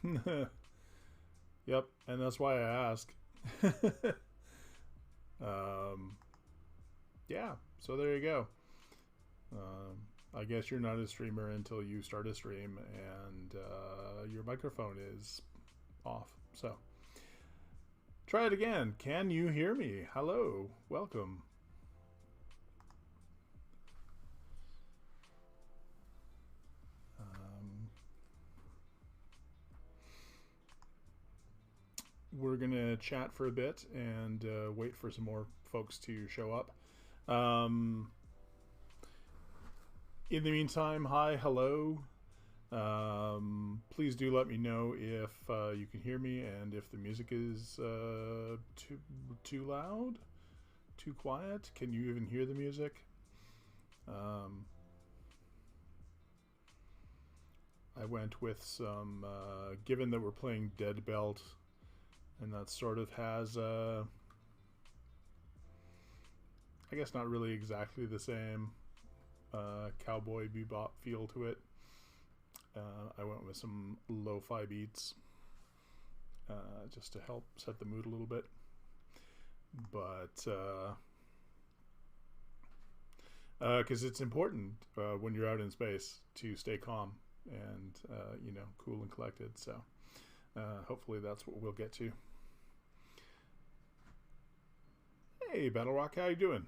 Yep, and that's why I ask. um, yeah, so there you go. I guess you're not a streamer until you start a stream and your microphone is off. So try it again. Can you hear me? Hello, welcome. We're gonna chat for a bit and wait for some more folks to show up. Um, in the meantime, hi, hello. Please do let me know if you can hear me and if the music is too loud, too quiet. Can you even hear the music? Um, I went with some. Given that we're playing Dead Belt, and that sort of has I guess not really exactly the same cowboy bebop feel to it. I went with some lo-fi beats just to help set the mood a little bit. But because it's important when you're out in space to stay calm and cool and collected. So hopefully that's what we'll get to. Hey, Battle Rock, how you doing?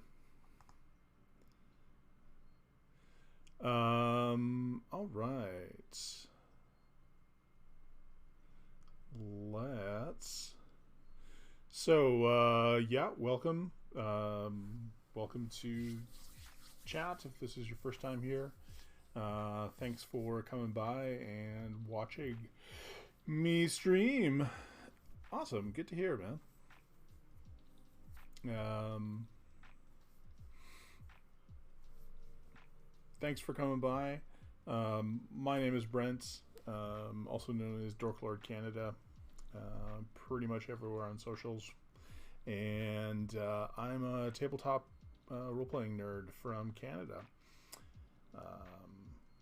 All right. Let's. So, yeah, welcome. Welcome to chat if this is your first time here. Thanks for coming by and watching me stream. Awesome. Good to hear, man. Thanks for coming by. My name is Brent, also known as Dorklord Canada, pretty much everywhere on socials. And I'm a tabletop role-playing nerd from Canada,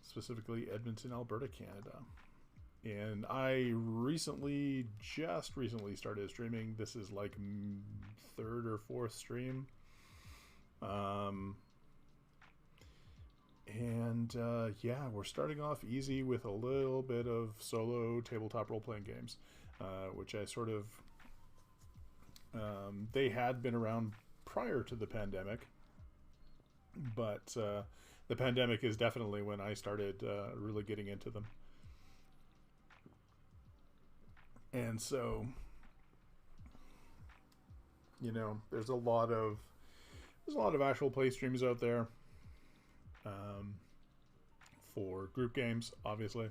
specifically Edmonton, Alberta, Canada. And I just recently started streaming. This is like third or fourth stream. Yeah, we're starting off easy with a little bit of solo tabletop role-playing games, which I sort of... they had been around prior to the pandemic, but the pandemic is definitely when I started really getting into them. And so, there's a lot of actual play streams out there for group games, obviously,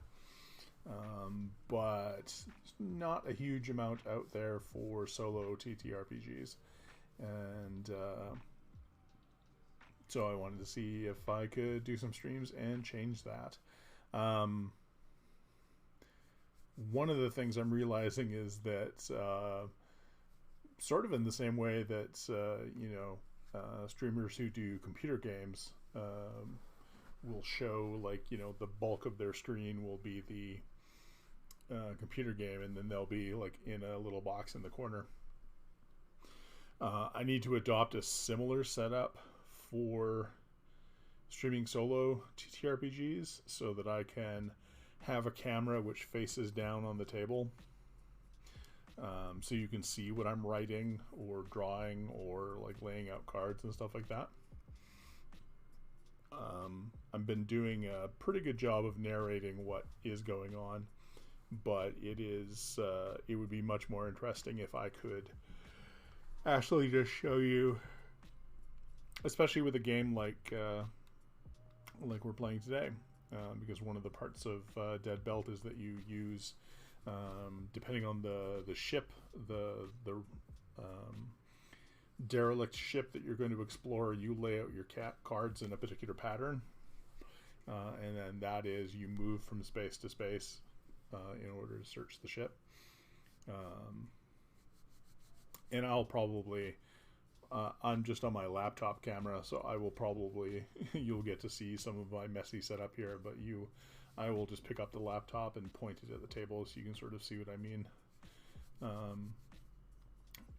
but not a huge amount out there for solo TTRPGs. And so I wanted to see if I could do some streams and change that. One of the things I'm realizing is that sort of in the same way that streamers who do computer games will show, like, the bulk of their screen will be the computer game, and then they'll be like in a little box in the corner. I need to adopt a similar setup for streaming solo TTRPGs so that I can have a camera which faces down on the table, so you can see what I'm writing or drawing or like laying out cards and stuff like that. I've been doing a pretty good job of narrating what is going on, but it would be much more interesting if I could actually just show you, especially with a game like we're playing today, because one of the parts of Dead Belt is that you use, depending on the ship, the derelict ship that you're going to explore, you lay out your cards in a particular pattern, and then that is, you move from space to space in order to search the ship. And I'll probably, I'm just on my laptop camera, so I will probably, you'll get to see some of my messy setup here, but I will just pick up the laptop and point it at the table so you can sort of see what I mean.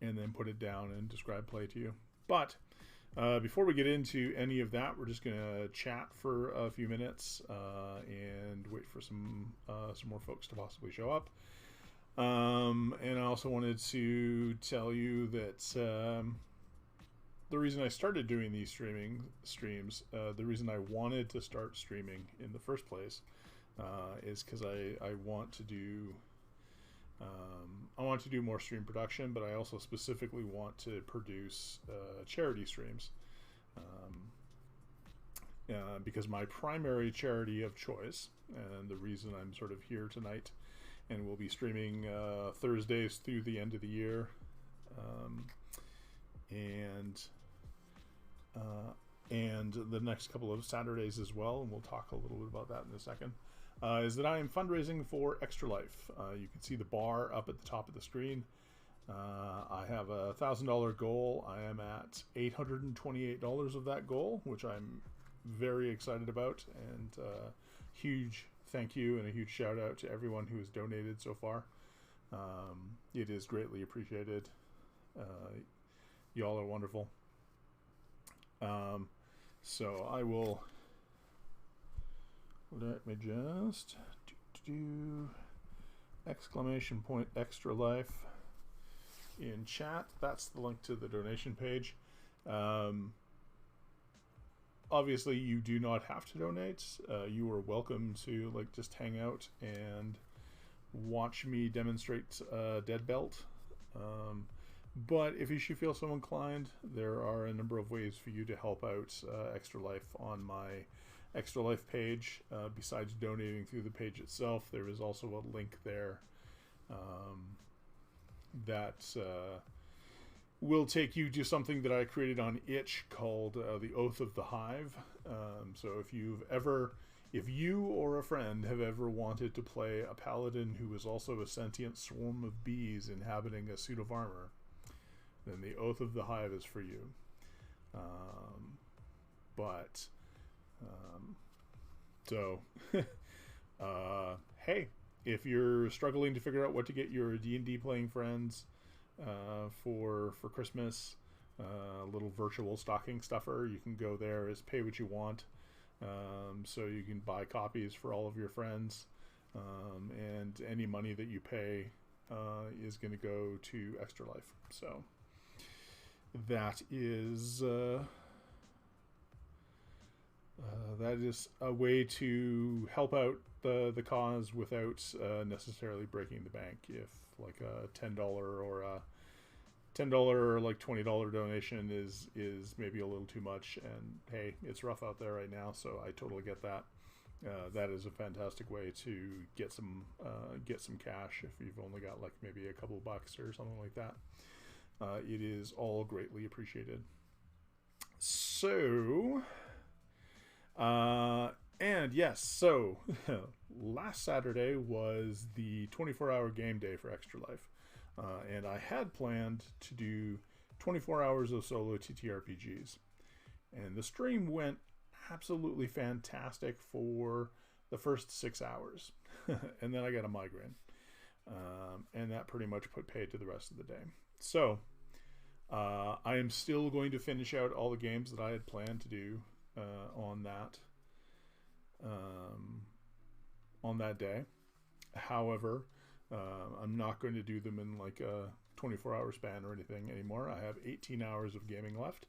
And then put it down and describe play to you. But before we get into any of that, we're just going to chat for a few minutes and wait for some more folks to possibly show up. And I also wanted to tell you that the reason I started doing these streams, the reason I wanted to start streaming in the first place, is because I want to do more stream production, but I also specifically want to produce charity streams, because my primary charity of choice, and the reason I'm sort of here tonight, and we'll be streaming Thursdays through the end of the year, and the next couple of Saturdays as well, and we'll talk a little bit about that in a second. Is that I am fundraising for Extra Life. You can see the bar up at the top of the screen. I have a $1,000 goal. I am at $828 of that goal, which I'm very excited about, and huge thank you and a huge shout out to everyone who has donated so far. It is greatly appreciated. Y'all are wonderful. So I will... Let me just do exclamation point Extra Life in chat. That's the link to the donation page. Obviously, you do not have to donate. You are welcome to just hang out and watch me demonstrate Dead Belt. But if you should feel so inclined, there are a number of ways for you to help out Extra Life on my Extra Life page. Besides donating through the page itself, there is also a link there that will take you to something that I created on Itch called the Oath of the Hive. So if you or a friend have ever wanted to play a paladin who is also a sentient swarm of bees inhabiting a suit of armor, then the Oath of the Hive is for you. Hey, if you're struggling to figure out what to get your D&D playing friends for Christmas, a little virtual stocking stuffer, you can go there. Is pay what you want, so you can buy copies for all of your friends, and any money that you pay is going to go to Extra Life. So that is a way to help out the cause without necessarily breaking the bank. If a $10 or a $10 or $20 donation is maybe a little too much, and hey, it's rough out there right now, so I totally get that. That is a fantastic way to get some cash if you've only got maybe a couple bucks or something like that. It is all greatly appreciated. So, and yes, so last Saturday was the 24-hour game day for Extra Life, and I had planned to do 24 hours of solo TTRPGs, and the stream went absolutely fantastic for the first 6 hours, and then I got a migraine, and that pretty much put paid to the rest of the day. So I am still going to finish out all the games that I had planned to do on that day. However, I'm not going to do them in a 24-hour span or anything anymore. I have 18 hours of gaming left.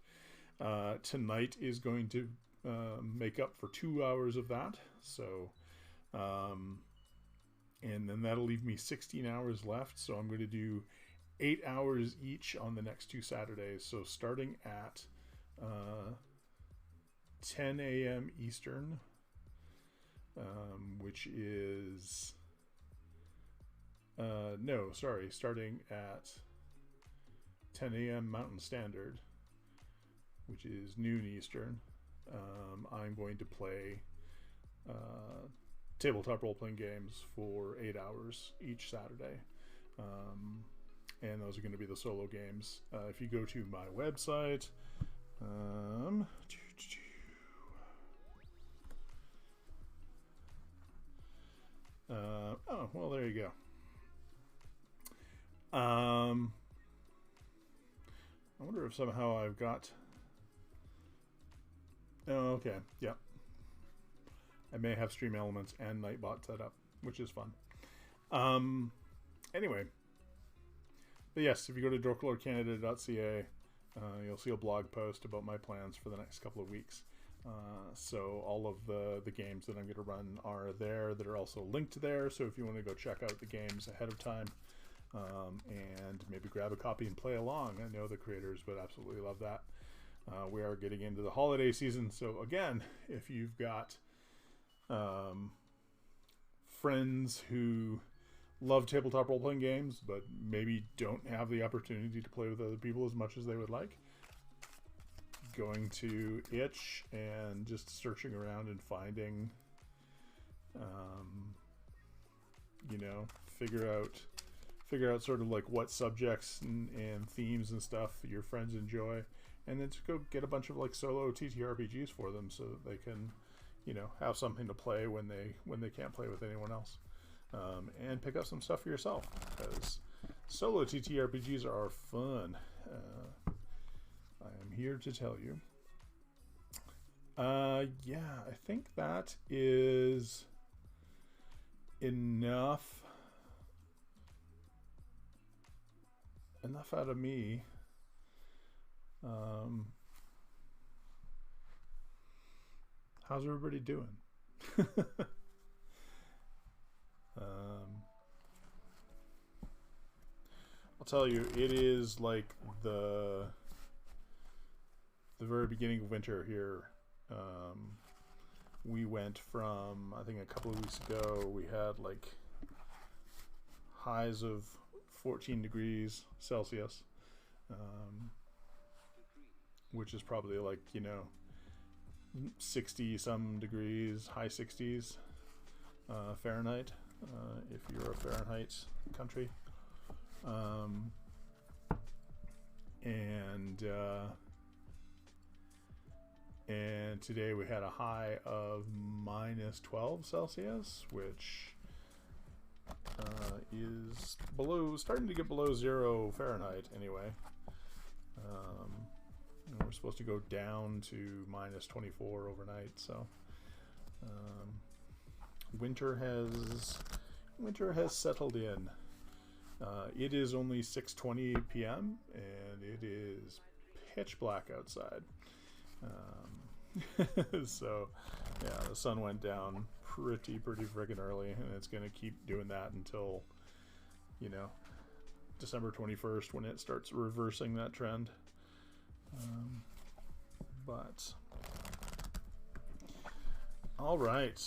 Tonight is going to make up for 2 hours of that. So, and then that'll leave me 16 hours left. So I'm going to do 8 hours each on the next 2 Saturdays. So starting at 10 a.m. Eastern, which is starting at 10 a.m. Mountain Standard, which is noon Eastern. I'm going to play tabletop role-playing games for 8 hours each Saturday, and those are going to be the solo games. If you go to my website, Oh, well, there you go. I wonder if somehow I've got... Oh, okay. Yep. I may have Stream Elements and Nightbot set up, which is fun. Anyway. But yes, if you go to dorklordcanada.ca, you'll see a blog post about my plans for the next couple of weeks. So all of the games that I'm going to run are there, that are also linked there. So if you want to go check out the games ahead of time, and maybe grab a copy and play along, I know the creators would absolutely love that. We are getting into the holiday season, so again, if you've got friends who love tabletop role-playing games but maybe don't have the opportunity to play with other people as much as they would like, going to itch and just searching around and finding, you know, figure out sort of like what subjects and themes and stuff your friends enjoy, and then just go get a bunch of like solo TTRPGs for them so that they can, you know, have something to play when they can't play with anyone else, and pick up some stuff for yourself, because solo TTRPGs are fun. I am here to tell you. Yeah, I think that is enough out of me. How's everybody doing? I'll tell you, it is like the very beginning of winter here. We went from, I think a couple of weeks ago, we had like highs of 14 degrees Celsius, which is probably like, you know, 60 some degrees, high 60s Fahrenheit, if you're a Fahrenheit country. And today we had a high of minus 12 Celsius, which is starting to get below 0 Fahrenheit anyway. And we're supposed to go down to minus 24 overnight, so winter has settled in. It is only 6:20 p.m. and it is pitch black outside. So yeah, the sun went down pretty friggin' early, and it's gonna keep doing that until, you know, December 21st, when it starts reversing that trend. But all right,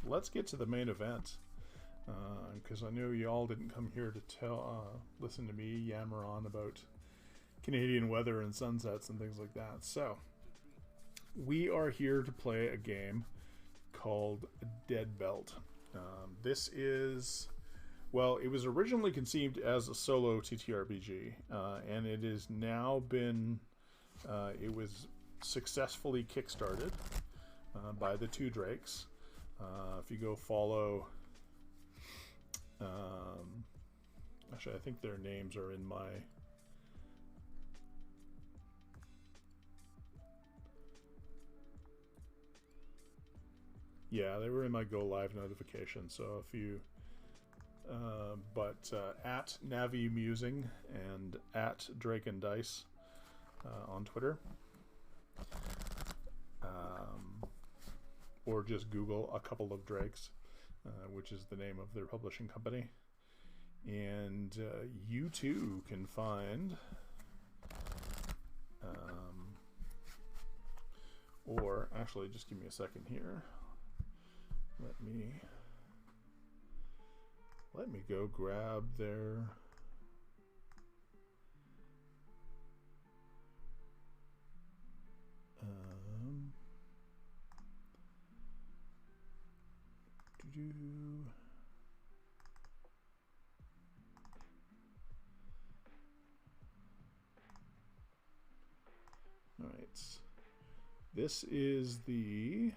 let's get to the main event, because I know you all didn't come here to listen to me yammer on about Canadian weather and sunsets and things like that. So we are here to play a game called Dead Belt. This is, well, it was originally conceived as a solo TTRPG, and it is now been, it was successfully kickstarted by the Two Drakes. If you go follow, actually I think their names are in my, yeah, they were in my go live notification. So if you, at Navi Musing and at Drake and Dice on Twitter, or just Google A Couple of Drakes, which is the name of their publishing company, and you too can find, or actually just give me a second here. Let me go grab their all right, this is the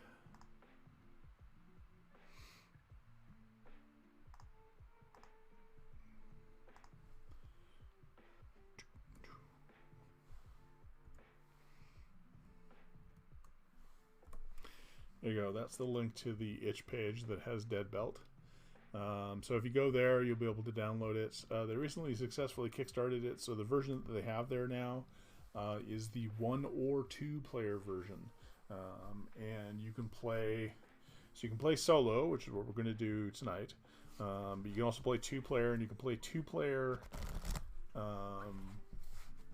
There you go. That's the link to the itch page that has Dead Belt. So if you go there, you'll be able to download it. They recently successfully kickstarted it, so the version that they have there now is the 1 or 2 player version, and you can play. So you can play solo, which is what we're going to do tonight. But you can also play 2 player, and you can play 2 player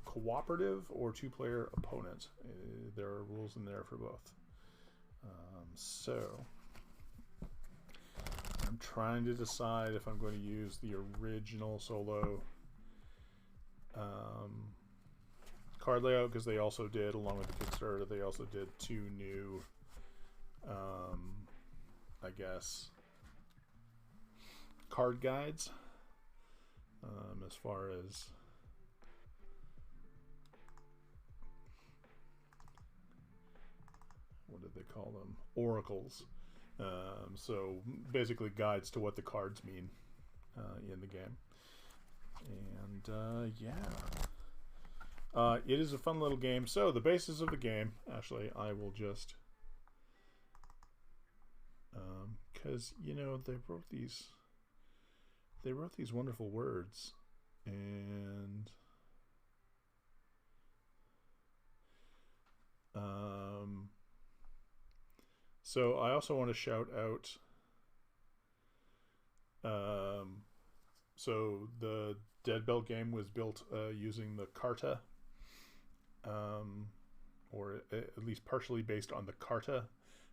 cooperative or 2 player opponent. There are rules in there for both. So I'm trying to decide if I'm going to use the original solo card layout, because they also did, along with the Kickstarter, they also did 2 new, I guess, card guides, as far as what did they call them? Oracles. So basically guides to what the cards mean in the game. And yeah, it is a fun little game. So the basis of the game, actually, I will just, because you know they wrote these wonderful words, and so I also want to shout out, so the Dead Belt game was built using the Carta, or at least partially based on the Carta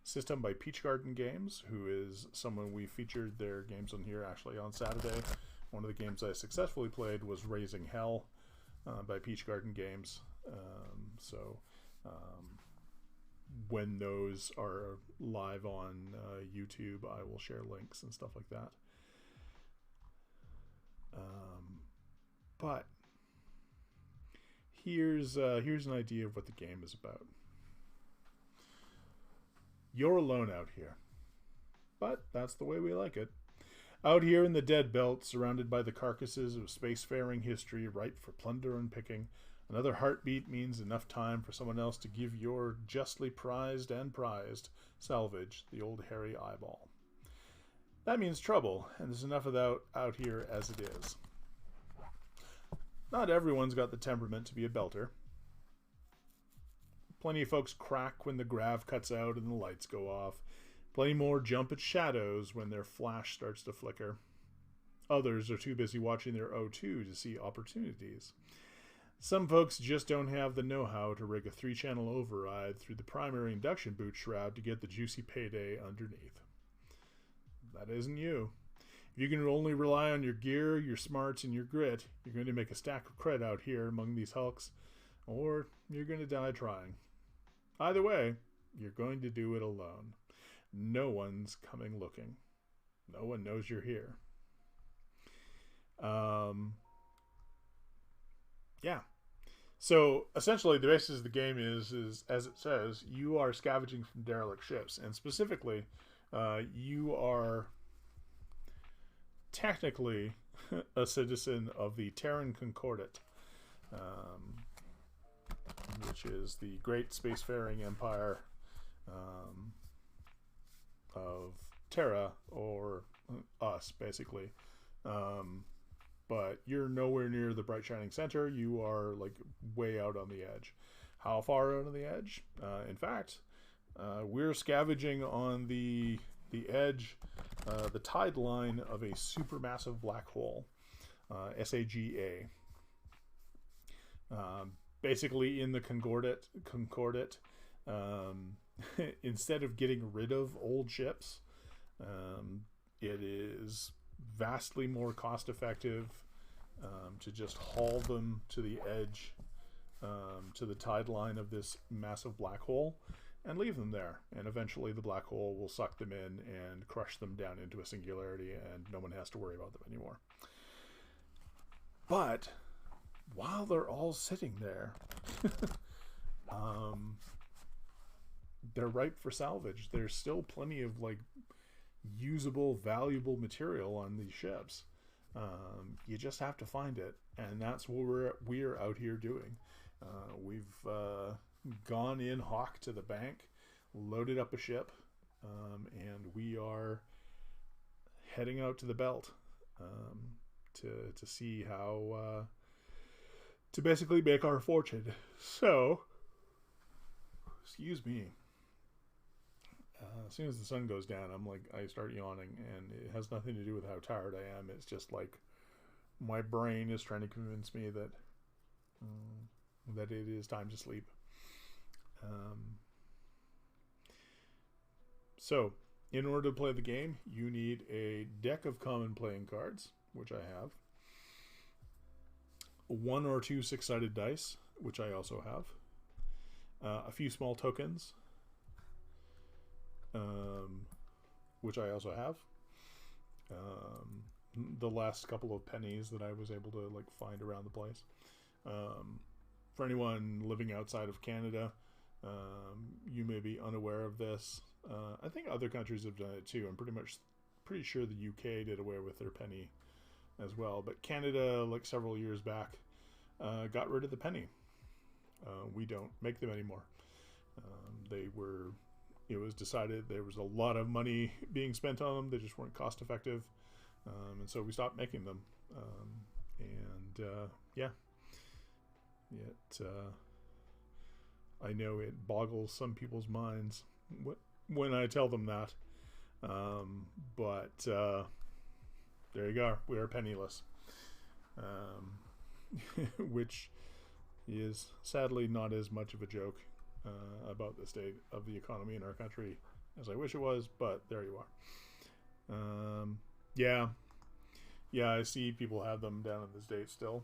system by Peach Garden Games, who is someone we featured their games on here actually on Saturday. One of the games I successfully played was Raising Hell by Peach Garden Games. When those are live on YouTube, I will share links and stuff like that. But here's an idea of what the game is about. You're alone out here, but that's the way we like it. Out here in the Dead Belt, surrounded by the carcasses of spacefaring history ripe for plunder and picking, another heartbeat means enough time for someone else to give your justly prized and prized salvage the old hairy eyeball. That means trouble, and there's enough of that out here as it is. Not everyone's got the temperament to be a belter. Plenty of folks crack when the grav cuts out and the lights go off. Plenty more jump at shadows when their flash starts to flicker. Others are too busy watching their O2 to see opportunities. Some folks just don't have the know-how to rig a 3-channel override through the primary induction boot shroud to get the juicy payday underneath. That isn't you. If you can only rely on your gear, your smarts, and your grit, you're going to make a stack of cred out here among these hulks, or you're going to die trying. Either way, you're going to do it alone. No one's coming looking. No one knows you're here. Yeah. So essentially the basis of the game is as it says, you are scavenging from derelict ships, and specifically you are technically a citizen of the Terran Concordat, which is the great spacefaring empire of Terra, or us, basically. But you're nowhere near the bright shining center. You are like way out on the edge. How far out on the edge? In fact, we're scavenging on the edge, the tide line of a supermassive black hole, SAGA. Basically, in the Concordat, instead of getting rid of old ships, it is vastly more cost effective to just haul them to the edge, to the tide line of this massive black hole, and leave them there. And eventually the black hole will suck them in and crush them down into a singularity, and no one has to worry about them anymore. But while they're all sitting there, they're ripe for salvage. There's still plenty of like usable, valuable material on these ships. You just have to find it, and that's what we're out here doing. We've gone in hawk to the bank, loaded up a ship, and we are heading out to the belt to see how to basically make our fortune. So, excuse me. As soon as the sun goes down, I start yawning, and it has nothing to do with how tired I am. It's just like my brain is trying to convince me that that it is time to sleep. So, in order to play the game, you need a deck of common playing cards, which I have, 1 or 2 six-sided dice, which I also have, a few small tokens, which I also have, the last couple of pennies that I was able to find around the place. For anyone living outside of Canada, you may be unaware of this. I think other countries have done it too. I'm pretty sure the UK did away with their penny as well. But Canada, several years back, got rid of the penny. We don't make them anymore. It was decided there was a lot of money being spent on them. They just weren't cost effective. And so we stopped making them. Yeah. I know it boggles some people's minds when I tell them that. But there you go. We are penniless. Which is sadly not as much of a joke about the state of the economy in our country as I wish it was, but there you are. Yeah, I see people have them down in the States still.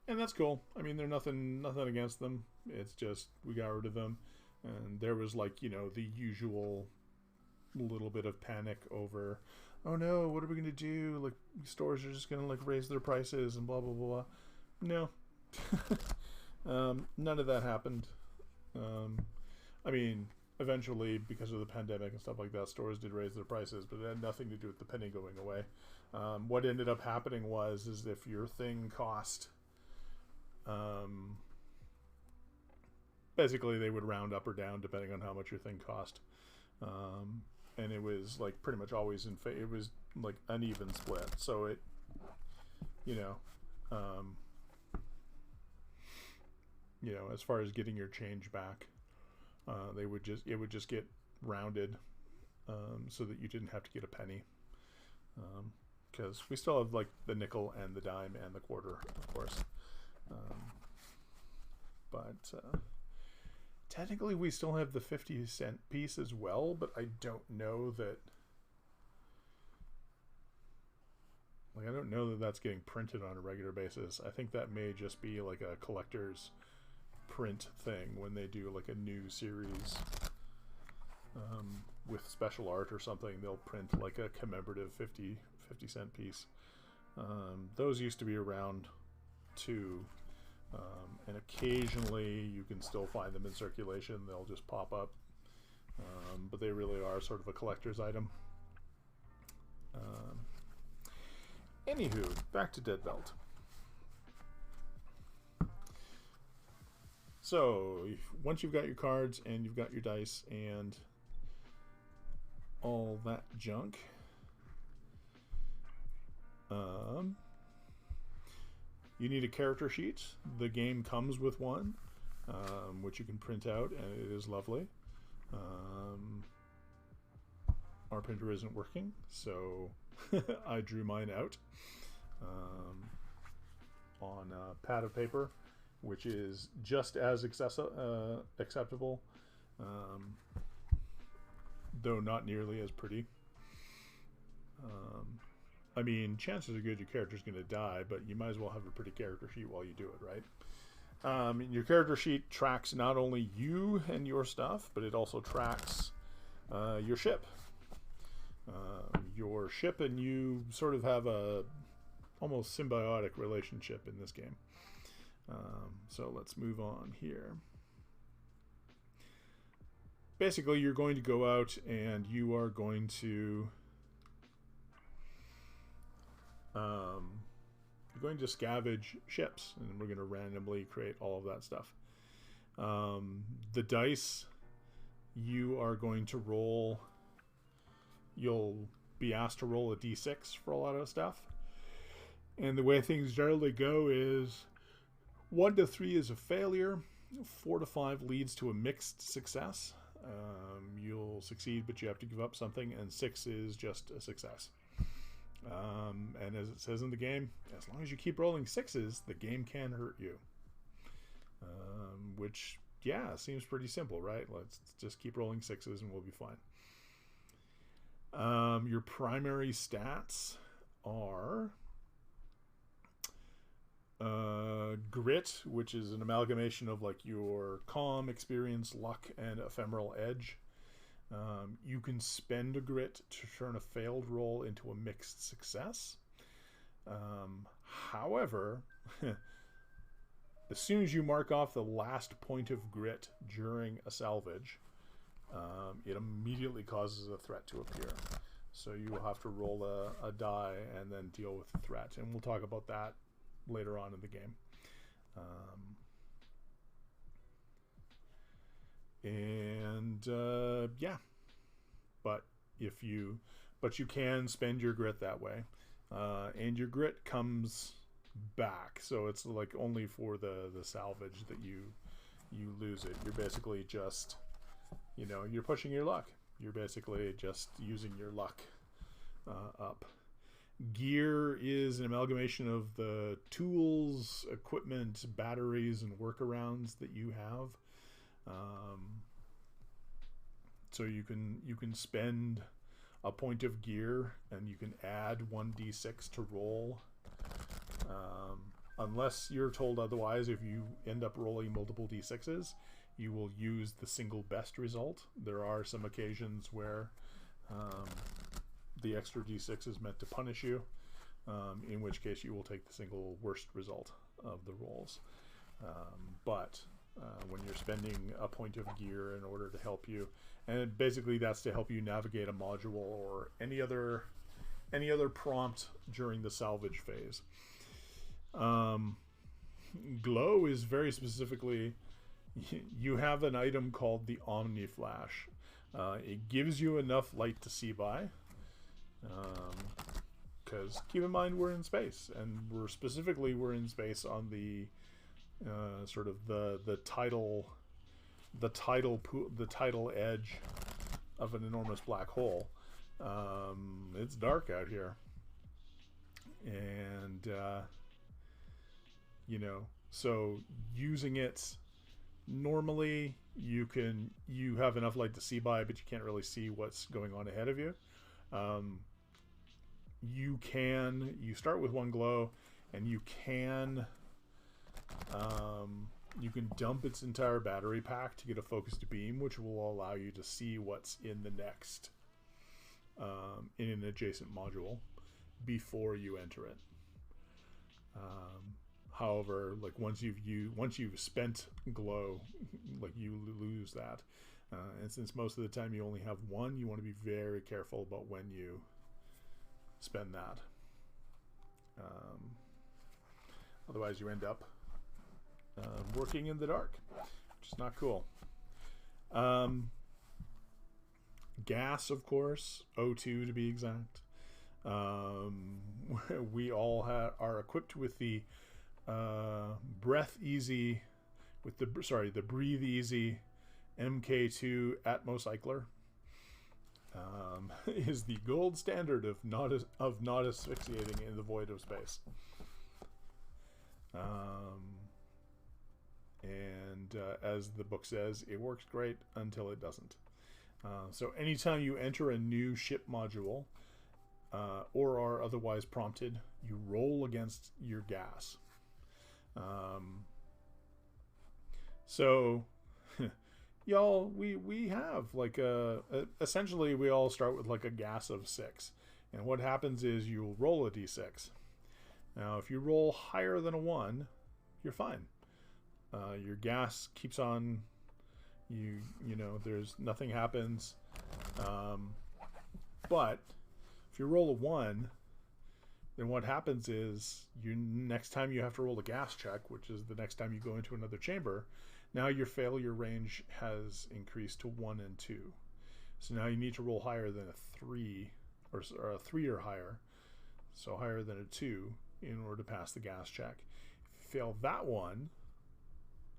And that's cool. I mean, they're nothing against them. It's just we got rid of them. And there was the usual little bit of panic over, oh no, what are we going to do? Stores are just going to raise their prices and blah, blah, blah, blah. No. None of that happened. I mean, eventually, because of the pandemic and stuff like that, stores did raise their prices, but it had nothing to do with the penny going away. What ended up happening is if your thing cost, basically they would round up or down depending on how much your thing cost. And it was pretty much always it was an even split. So it, as far as getting your change back, it would just get rounded, so that you didn't have to get a penny. Because we still have the nickel and the dime and the quarter, of course. But technically we still have the 50-cent piece as well, but I don't know that I don't know that that's getting printed on a regular basis. I think that may just be a collector's print thing when they do a new series with special art or something. They'll print a commemorative 50-cent piece. Those used to be around too, and occasionally you can still find them in circulation. They'll just pop up, but they really are sort of a collector's item. Anywho, back to Dead Belt. So, once you've got your cards and you've got your dice and all that junk, you need a character sheet. The game comes with one, which you can print out, and it is lovely. Our printer isn't working, so I drew mine out on a pad of paper, which is just as acceptable, though not nearly as pretty. I mean, chances are good your character's going to die, but you might as well have a pretty character sheet while you do it, right? Your character sheet tracks not only you and your stuff, but it also tracks your ship. Your ship and you sort of have a almost symbiotic relationship in this game. So let's move on here. Basically, you're going to go out and you are going to scavenge ships, and we're going to randomly create all of that stuff. The dice you are going to roll. You'll be asked to roll a d6 for a lot of stuff. And the way things generally go is 1 to 3 is a failure, 4 to 5 leads to a mixed success. You'll succeed, but you have to give up something, and 6 is just a success. And as it says in the game, as long as you keep rolling 6s, the game can hurt you. Which, yeah, seems pretty simple, right? Let's just keep rolling 6s and we'll be fine. Your primary stats are grit, which is an amalgamation of like your calm, experience, luck, and ephemeral edge. You can spend a grit to turn a failed roll into a mixed success. However, as soon as you mark off the last point of grit during a salvage, it immediately causes a threat to appear. So you will have to roll a die and then deal with the threat. And we'll talk about that later on in the game. Yeah, but you can spend your grit that way, and your grit comes back, so it's like only for the salvage that you lose it. You're basically just, you're pushing your luck. You're basically just using your luck up. Gear is an amalgamation of the tools, equipment, batteries, and workarounds that you have. So you can spend a point of gear, and you can add 1d6 to roll. Unless you're told otherwise, if you end up rolling multiple d6s, you will use the single best result. There are some occasions where the extra d6 is meant to punish you, in which case you will take the single worst result of the rolls. But when you're spending a point of gear in order to help you, and basically that's to help you navigate a module or any other prompt during the salvage phase. Glow is very specifically, you have an item called the Omni Flash. It gives you enough light to see by, because keep in mind we're in space, and we're in space on the sort of the tidal edge of an enormous black hole. It's dark out here, and so using it normally, you have enough light to see by, but you can't really see what's going on ahead of you. You start with 1 glow, and you can dump its entire battery pack to get a focused beam, which will allow you to see what's in the next in an adjacent module before you enter it. However, like once you've spent glow, like you lose that, and since most of the time you only have 1, you want to be very careful about when you spend that. Otherwise, you end up working in the dark, which is not cool. Gas, of course, O2 to be exact. We all are equipped with the Breathe Easy, with the Breathe Easy MK2 Atmocycler. Is the gold standard of not asphyxiating in the void of space. As the book says, it works great until it doesn't. So anytime you enter a new ship module or are otherwise prompted, you roll against your gas. So y'all, we have like essentially we all start with like a gas of 6, and what happens is you'll roll a d6. Now if you roll higher than a 1, you're fine. Your gas keeps on, there's nothing happens. But if you roll a 1, then what happens is next time you have to roll a gas check, which is the next time you go into another chamber, Now your failure range has increased to 1 and 2. So now you need to roll higher than a 3, or a 3 or higher, so higher than a 2, in order to pass the gas check. If you fail that one,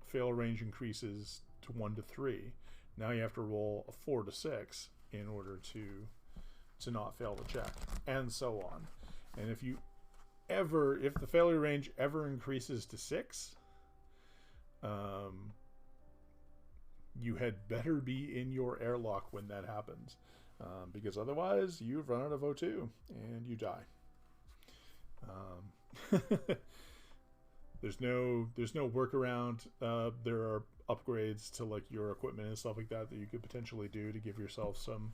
fail range increases to 1 to 3. Now you have to roll a 4 to 6 in order to not fail the check, and so on. And if the failure range ever increases to 6, you had better be in your airlock when that happens, because otherwise you've run out of O2 and you die. There's no workaround. There are upgrades to like your equipment and stuff like that you could potentially do to give yourself some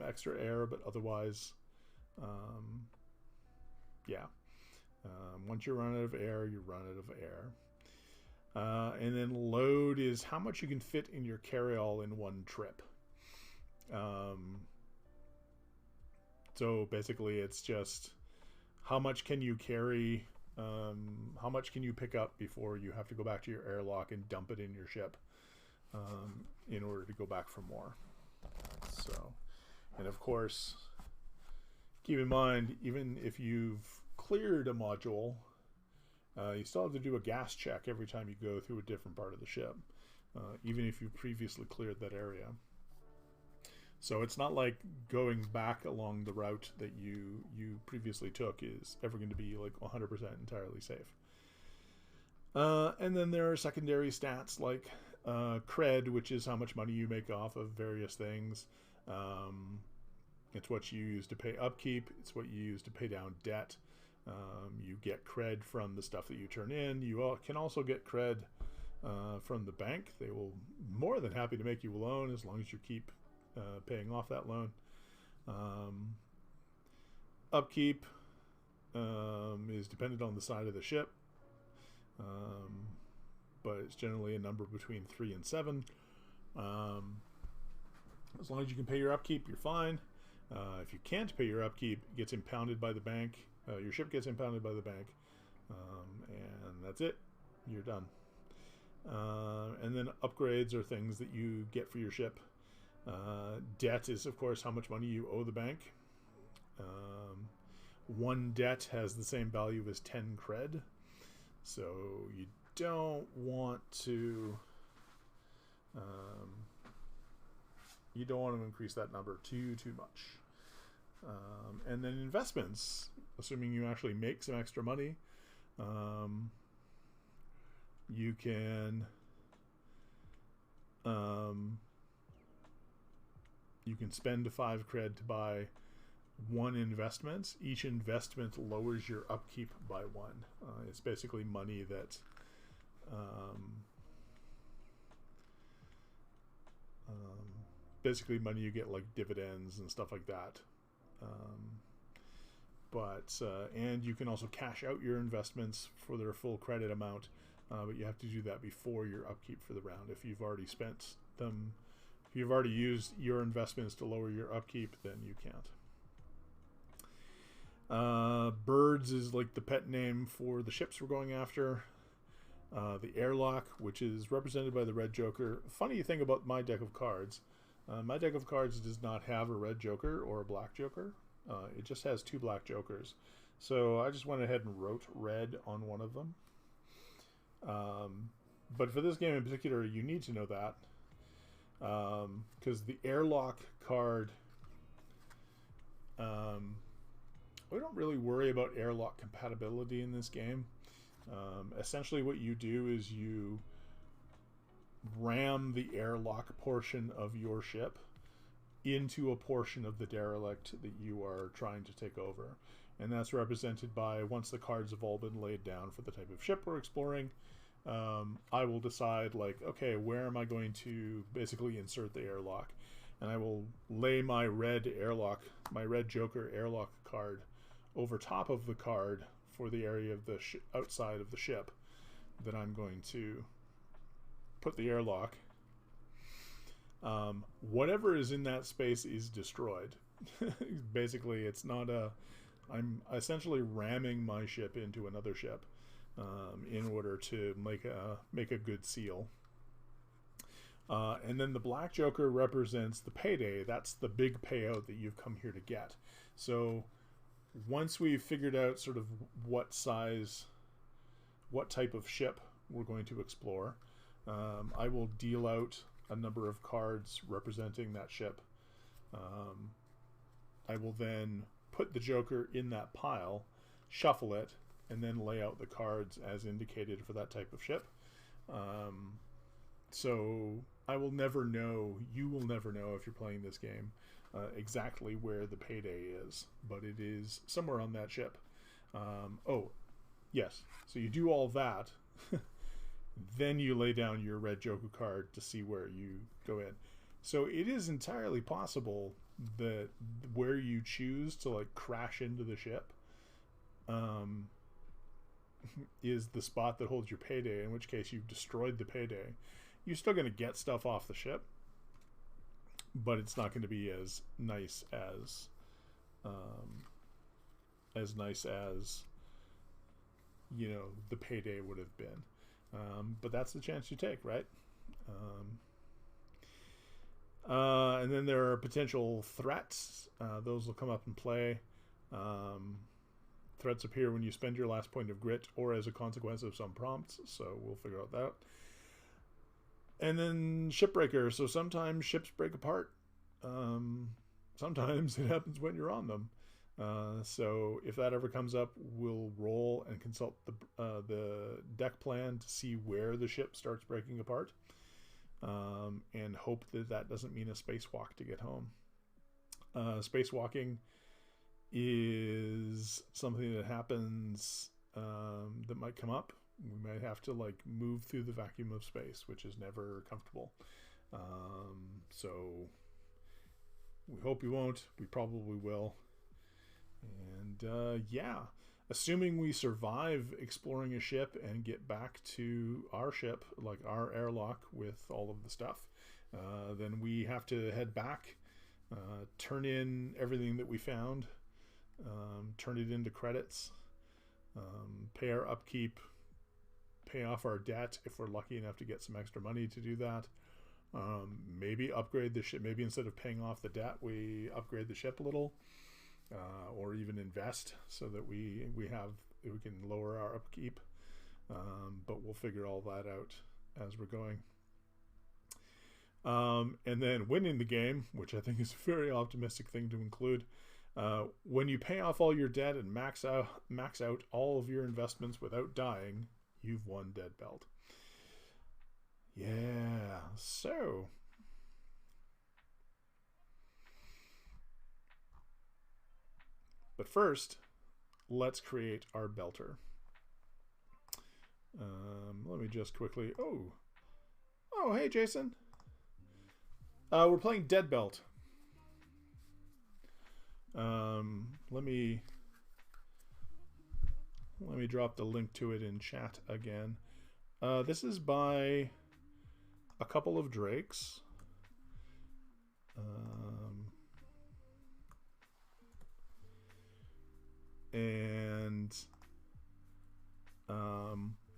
extra air, but otherwise, yeah. Once you run out of air, you run out of air. And then load is how much you can fit in your carryall in one trip. So basically it's just how much can you carry, how much can you pick up before you have to go back to your airlock and dump it in your ship, in order to go back for more. So, and of course, keep in mind, even if you've cleared a module, you still have to do a gas check every time you go through a different part of the ship, even if you previously cleared that area. So it's not like going back along the route that you previously took is ever going to be like 100% entirely safe. And then there are secondary stats like cred, which is how much money you make off of various things. It's what you use to pay upkeep. It's what you use to pay down debt. You get cred from the stuff that you turn in. You can also get cred from the bank. They will more than happy to make you a loan as long as you keep paying off that loan. Upkeep is dependent on the side of the ship, but it's generally a number between 3 and 7. As long as you can pay your upkeep, you're fine. If you can't pay your upkeep, it gets impounded by the bank. Your ship gets impounded by the bank, and that's it. You're done. And then upgrades are things that you get for your ship. Debt is, of course, how much money you owe the bank. One debt has the same value as 10 cred, so you don't want to increase that number too much. And then investments, assuming you actually make some extra money, you can spend 5 cred to buy 1 investment. Each investment lowers your upkeep by 1. It's basically money that basically money you get like dividends and stuff like that. And you can also cash out your investments for their full credit amount, but you have to do that before your upkeep for the round. If you've already spent them, if you've already used your investments to lower your upkeep, then you can't. Birds is like the pet name for the ships we're going after. The airlock, which is represented by the red joker. Funny thing about my deck of cards, my deck of cards does not have a red joker or a black joker. It just has 2 black jokers. So I just went ahead and wrote red on one of them. But for this game in particular, you need to know that. Because the airlock card, we don't really worry about airlock compatibility in this game. Essentially what you do is you ram the airlock portion of your ship into a portion of the derelict that you are trying to take over. And that's represented by, once the cards have all been laid down for the type of ship we're exploring, I will decide, like, okay, where am I going to basically insert the airlock? And I will lay my red joker airlock card over top of the card for the area of the outside of the ship that I'm going to put the airlock. Whatever is in that space is destroyed. Basically, it's not I'm essentially ramming my ship into another ship in order to make a good seal. And then the black joker represents the payday. That's the big payout that you've come here to get. So once we've figured out sort of what type of ship we're going to explore, I will deal out a number of cards representing that ship. I will then put the joker in that pile, shuffle it, and then lay out the cards as indicated for that type of ship. So I will never know, you will never know if you're playing this game, exactly where the payday is, but it is somewhere on that ship. Oh, yes. So you do all that, then you lay down your red joker card to see where you go in. So it is entirely possible that where you choose to like crash into the ship is the spot that holds your payday, in which case you've destroyed the payday. You're still going to get stuff off the ship, but it's not going to be as nice as you know the payday would have been. But that's the chance you take, right? And then there are potential threats. Those will come up and play. Threats appear when you spend your last point of grit or as a consequence of some prompts, so we'll figure out that. And then shipbreaker. So sometimes ships break apart. Sometimes it happens when you're on them. So if that ever comes up, we'll roll and consult the deck plan to see where the ship starts breaking apart, and hope that that doesn't mean a spacewalk to get home. Spacewalking is something that happens, that might come up. We might have to like move through the vacuum of space, which is never comfortable. So we hope we won't. We probably will. And yeah, assuming we survive exploring a ship and get back to our ship, like our airlock with all of the stuff, then we have to head back, turn in everything that we found, turn it into credits, pay our upkeep, pay off our debt if we're lucky enough to get some extra money to do that. Maybe upgrade the ship. Maybe instead of paying off the debt, we upgrade the ship a little, or even invest so that we can lower our upkeep. But we'll figure all that out as we're going. And then winning the game, which I think is a very optimistic thing to include. When you pay off all your debt and max out all of your investments without dying, you've won Dead Belt. Yeah, so but first, let's create our belter. Let me just quickly. Oh, hey, Jason. We're playing Dead Belt. Let me drop the link to it in chat again. This is by a couple of Drakes. And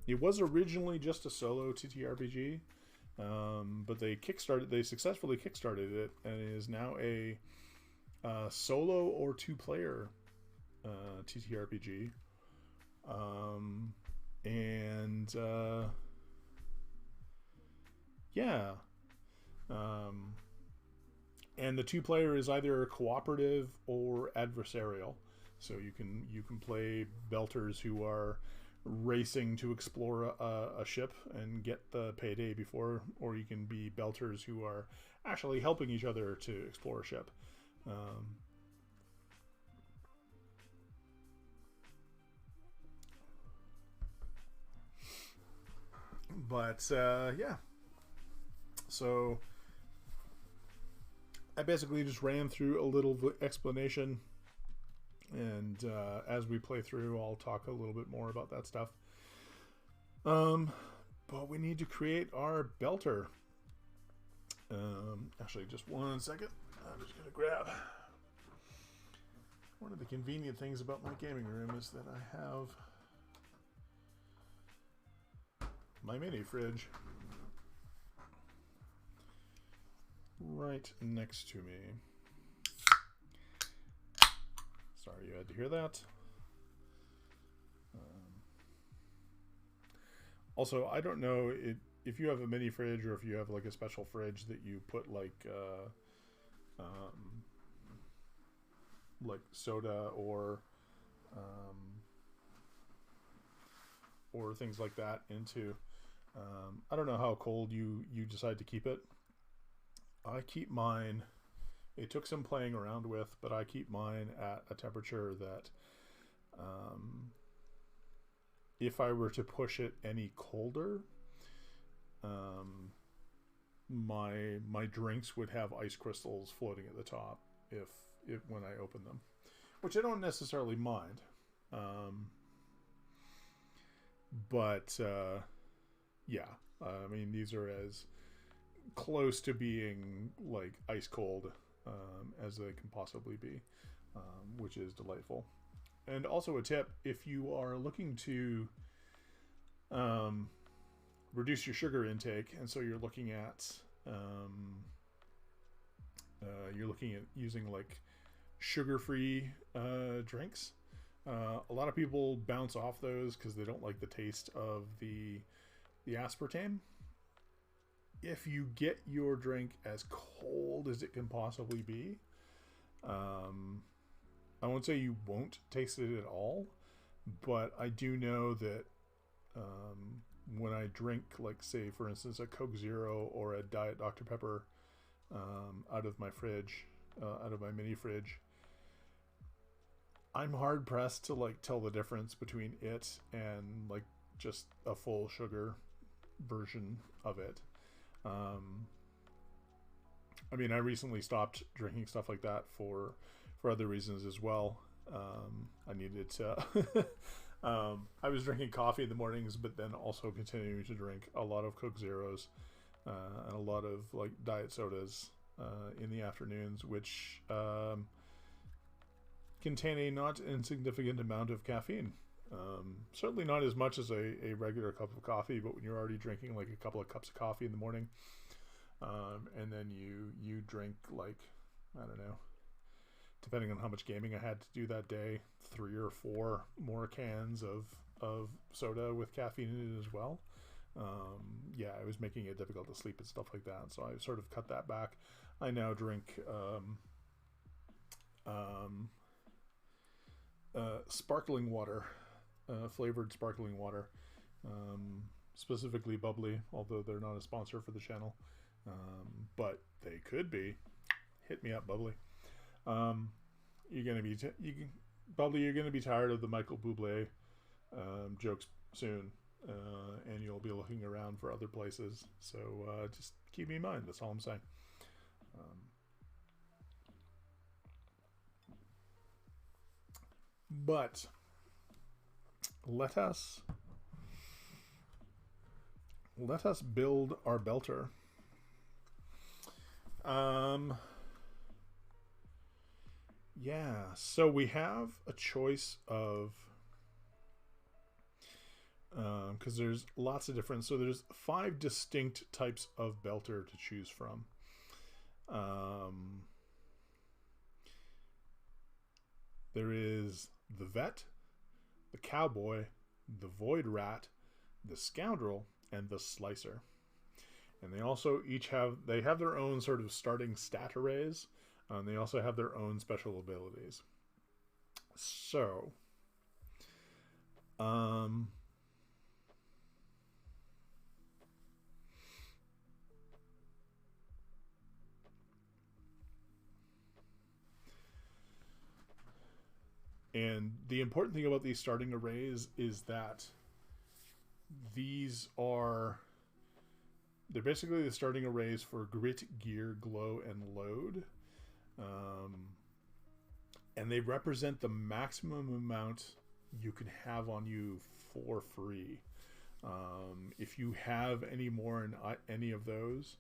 it was originally just a solo TTRPG, but they successfully kickstarted it, and it is now a solo or two-player TTRPG. Yeah. And the two-player is either cooperative or adversarial. So you can play belters who are racing to explore a ship and get the payday before, or you can be belters who are actually helping each other to explore a ship. Yeah. So I basically just ran through a little explanation, and as we play through, I'll talk a little bit more about that stuff. But we need to create our belter. Actually, just one second. I'm just gonna grab. One of the convenient things about my gaming room is that I have my mini fridge. right next to me. Sorry you had to hear that. Also, I don't know if you have a mini fridge or if you have like a special fridge that you put like soda or things like that into. I don't know how cold you decide to keep it. I keep mine, it took some playing around with, but I keep mine at a temperature that if I were to push it any colder, my drinks would have ice crystals floating at the top if when I open them, which I don't necessarily mind. But yeah, I mean, these are as close to being like ice cold as they can possibly be, which is delightful. And also a tip, if you are looking to reduce your sugar intake, and so you're looking at using like sugar-free drinks. A lot of people bounce off those because they don't like the taste of the aspartame. If you get your drink as cold as it can possibly be, I won't say you won't taste it at all, but I do know that when I drink, like, say, for instance, a Coke Zero or a Diet Dr. Pepper out of my fridge, out of my mini fridge, I'm hard pressed to like tell the difference between it and like just a full sugar version of it. I mean, I recently stopped drinking stuff like that for other reasons as well. I needed to I was drinking coffee in the mornings, but then also continuing to drink a lot of Coke Zeros and a lot of like diet sodas in the afternoons, which contain a not insignificant amount of caffeine. Certainly not as much as a regular cup of coffee, but when you're already drinking like a couple of cups of coffee in the morning, and then you drink like, I don't know, depending on how much gaming I had to do that day, 3 or 4 more cans of soda with caffeine in it as well. Yeah, it was making it difficult to sleep and stuff like that, so I sort of cut that back. I now drink sparkling water, flavored sparkling water, specifically bubbly, although they're not a sponsor for the channel, but they could be. Hit me up, bubbly. You're gonna be bubbly. You're gonna be tired of the Michael Bublé jokes soon, and you'll be looking around for other places. So just keep me in mind. That's all I'm saying. But let us build our belter. Yeah, so we have a choice of because there's lots of different, so there's 5 distinct types of belter to choose from. There is the vet, the cowboy, the void rat, the scoundrel, and the slicer. And they also each have their own sort of starting stat arrays. They also have their own special abilities. So, and the important thing about these starting arrays is that they're basically the starting arrays for grit, gear, glow, and load. And they represent the maximum amount you can have on you for free. If you have any more in any of those,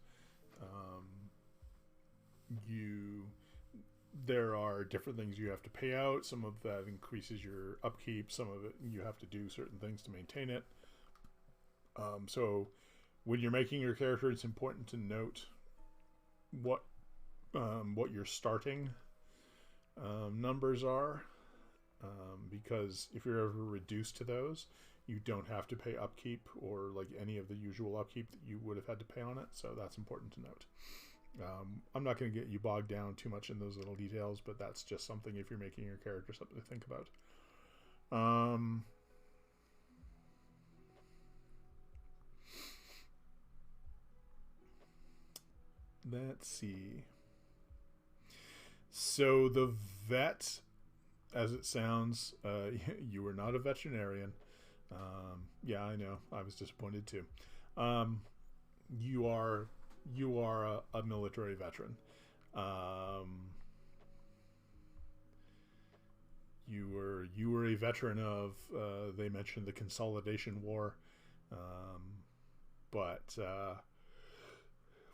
there are different things you have to pay out. Some of that increases your upkeep. Some of it you have to do certain things to maintain it. So when you're making your character, it's important to note what what your starting numbers are, because if you're ever reduced to those, you don't have to pay upkeep or like any of the usual upkeep that you would have had to pay on it. So that's important to note. I'm not going to get you bogged down too much in those little details, but that's just something if you're making your character something to think about. Let's see. So the vet, as it sounds, you were not a veterinarian. Yeah, I know. I was disappointed too. You are a military veteran. You were a veteran of. They mentioned the Consolidation War, but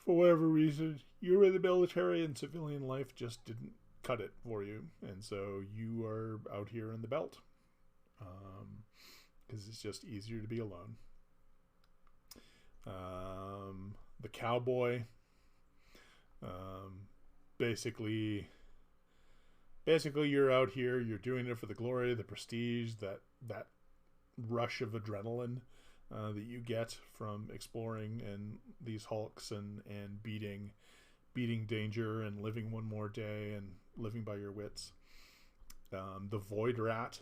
for whatever reason, you were in the military, and civilian life just didn't cut it for you, and so you are out here in the belt, because it's just easier to be alone. The cowboy, basically you're out here, you're doing it for the glory, the prestige, that rush of adrenaline that you get from exploring and these hulks and beating danger and living one more day and living by your wits. The Void Rat.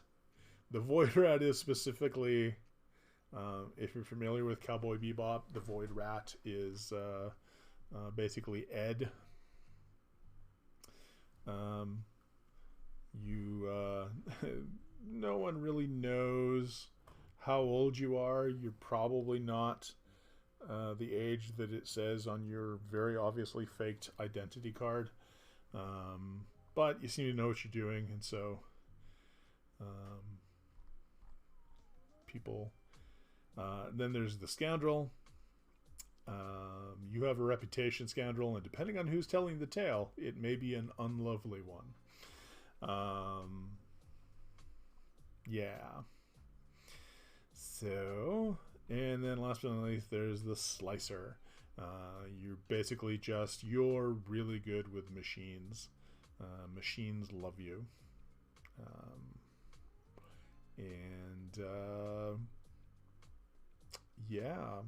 The Void Rat is specifically, if you're familiar with Cowboy Bebop, the Void Rat is basically Ed. No one really knows how old you are. You're probably not the age that it says on your very obviously faked identity card, but you seem to know what you're doing, and so people. Then there's the Scoundrel. You have a reputation, Scoundrel, and depending on who's telling the tale, it may be an unlovely one. Yeah. So, and then last but not least, there's the Slicer. You're really good with machines. Machines love you. Yeah.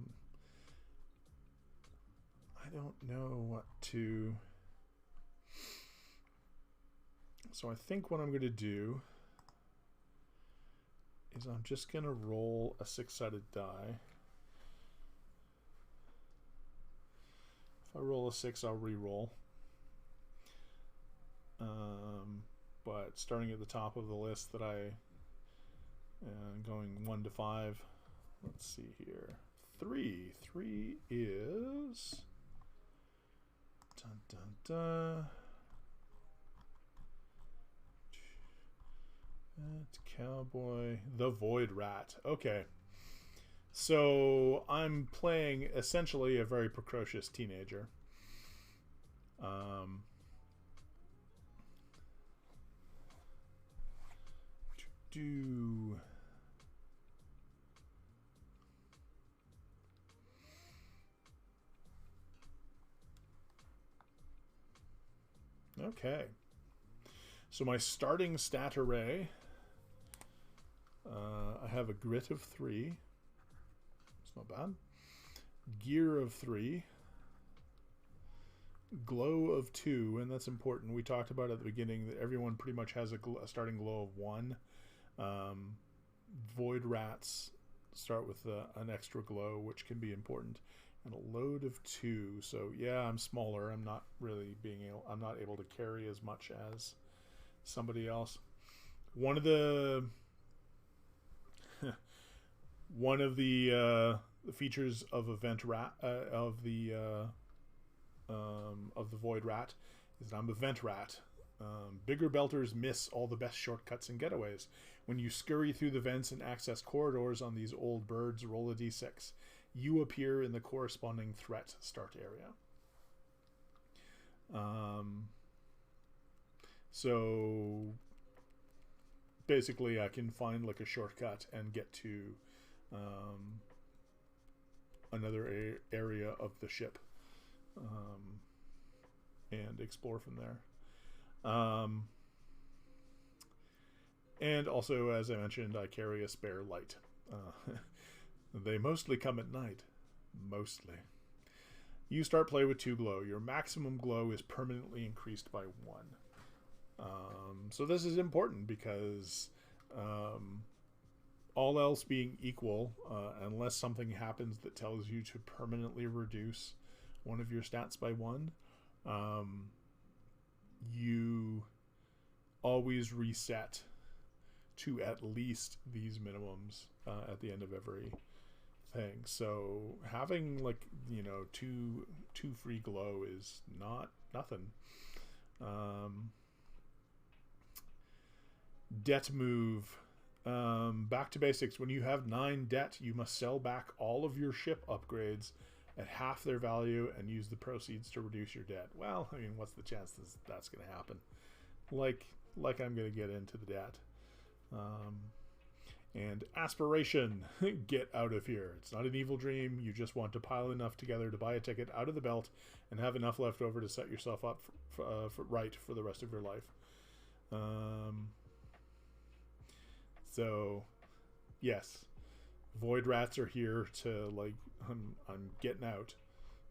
I don't know what to... So I think what I'm going to do is I'm just going to roll a 6-sided die. If I roll a 6, I'll re-roll. But starting at the top of the list that I going 1 to 5. Let's see here. 3. 3 is... Dun, dun, dun. That's Cowboy. The Void Rat. Okay. So I'm playing essentially a very precocious teenager. Okay. So my starting stat array, I have a grit of 3. It's not bad. Gear of 3. Glow of 2, and that's important. We talked about at the beginning that everyone pretty much has a starting glow of 1. Void Rats start with an extra glow, which can be important. And a load of 2. So yeah, I'm smaller. I'm not able to carry as much as somebody else. One of the features of Event Rat of the Void Rat is that I'm a Vent Rat. Bigger belters miss all the best shortcuts and getaways. When you scurry through the vents and access corridors on these old birds, roll a d6. You appear in the corresponding threat start area. So basically I can find like a shortcut and get to another area of the ship. and explore from there. And also, as I mentioned, I carry a spare light. They mostly come at night. Mostly. You start play with 2 glow. Your maximum glow is permanently increased by 1. So this is important because all else being equal, unless something happens that tells you to permanently reduce one of your stats by 1, you always reset to at least these minimums at the end of every thing. So having, like, you know, two free glow is not nothing. Debt move. Back to basics. When you have 9 debt, you must sell back all of your ship upgrades at half their value and use the proceeds to reduce your debt. Well, I mean, what's the chance that's going to happen? Like I'm going to get into the debt. And aspiration. Get out of here. It's not an evil dream. You just want to pile enough together to buy a ticket out of the belt and have enough left over to set yourself up for the rest of your life. So, yes, void rats are here to, like, I'm getting out.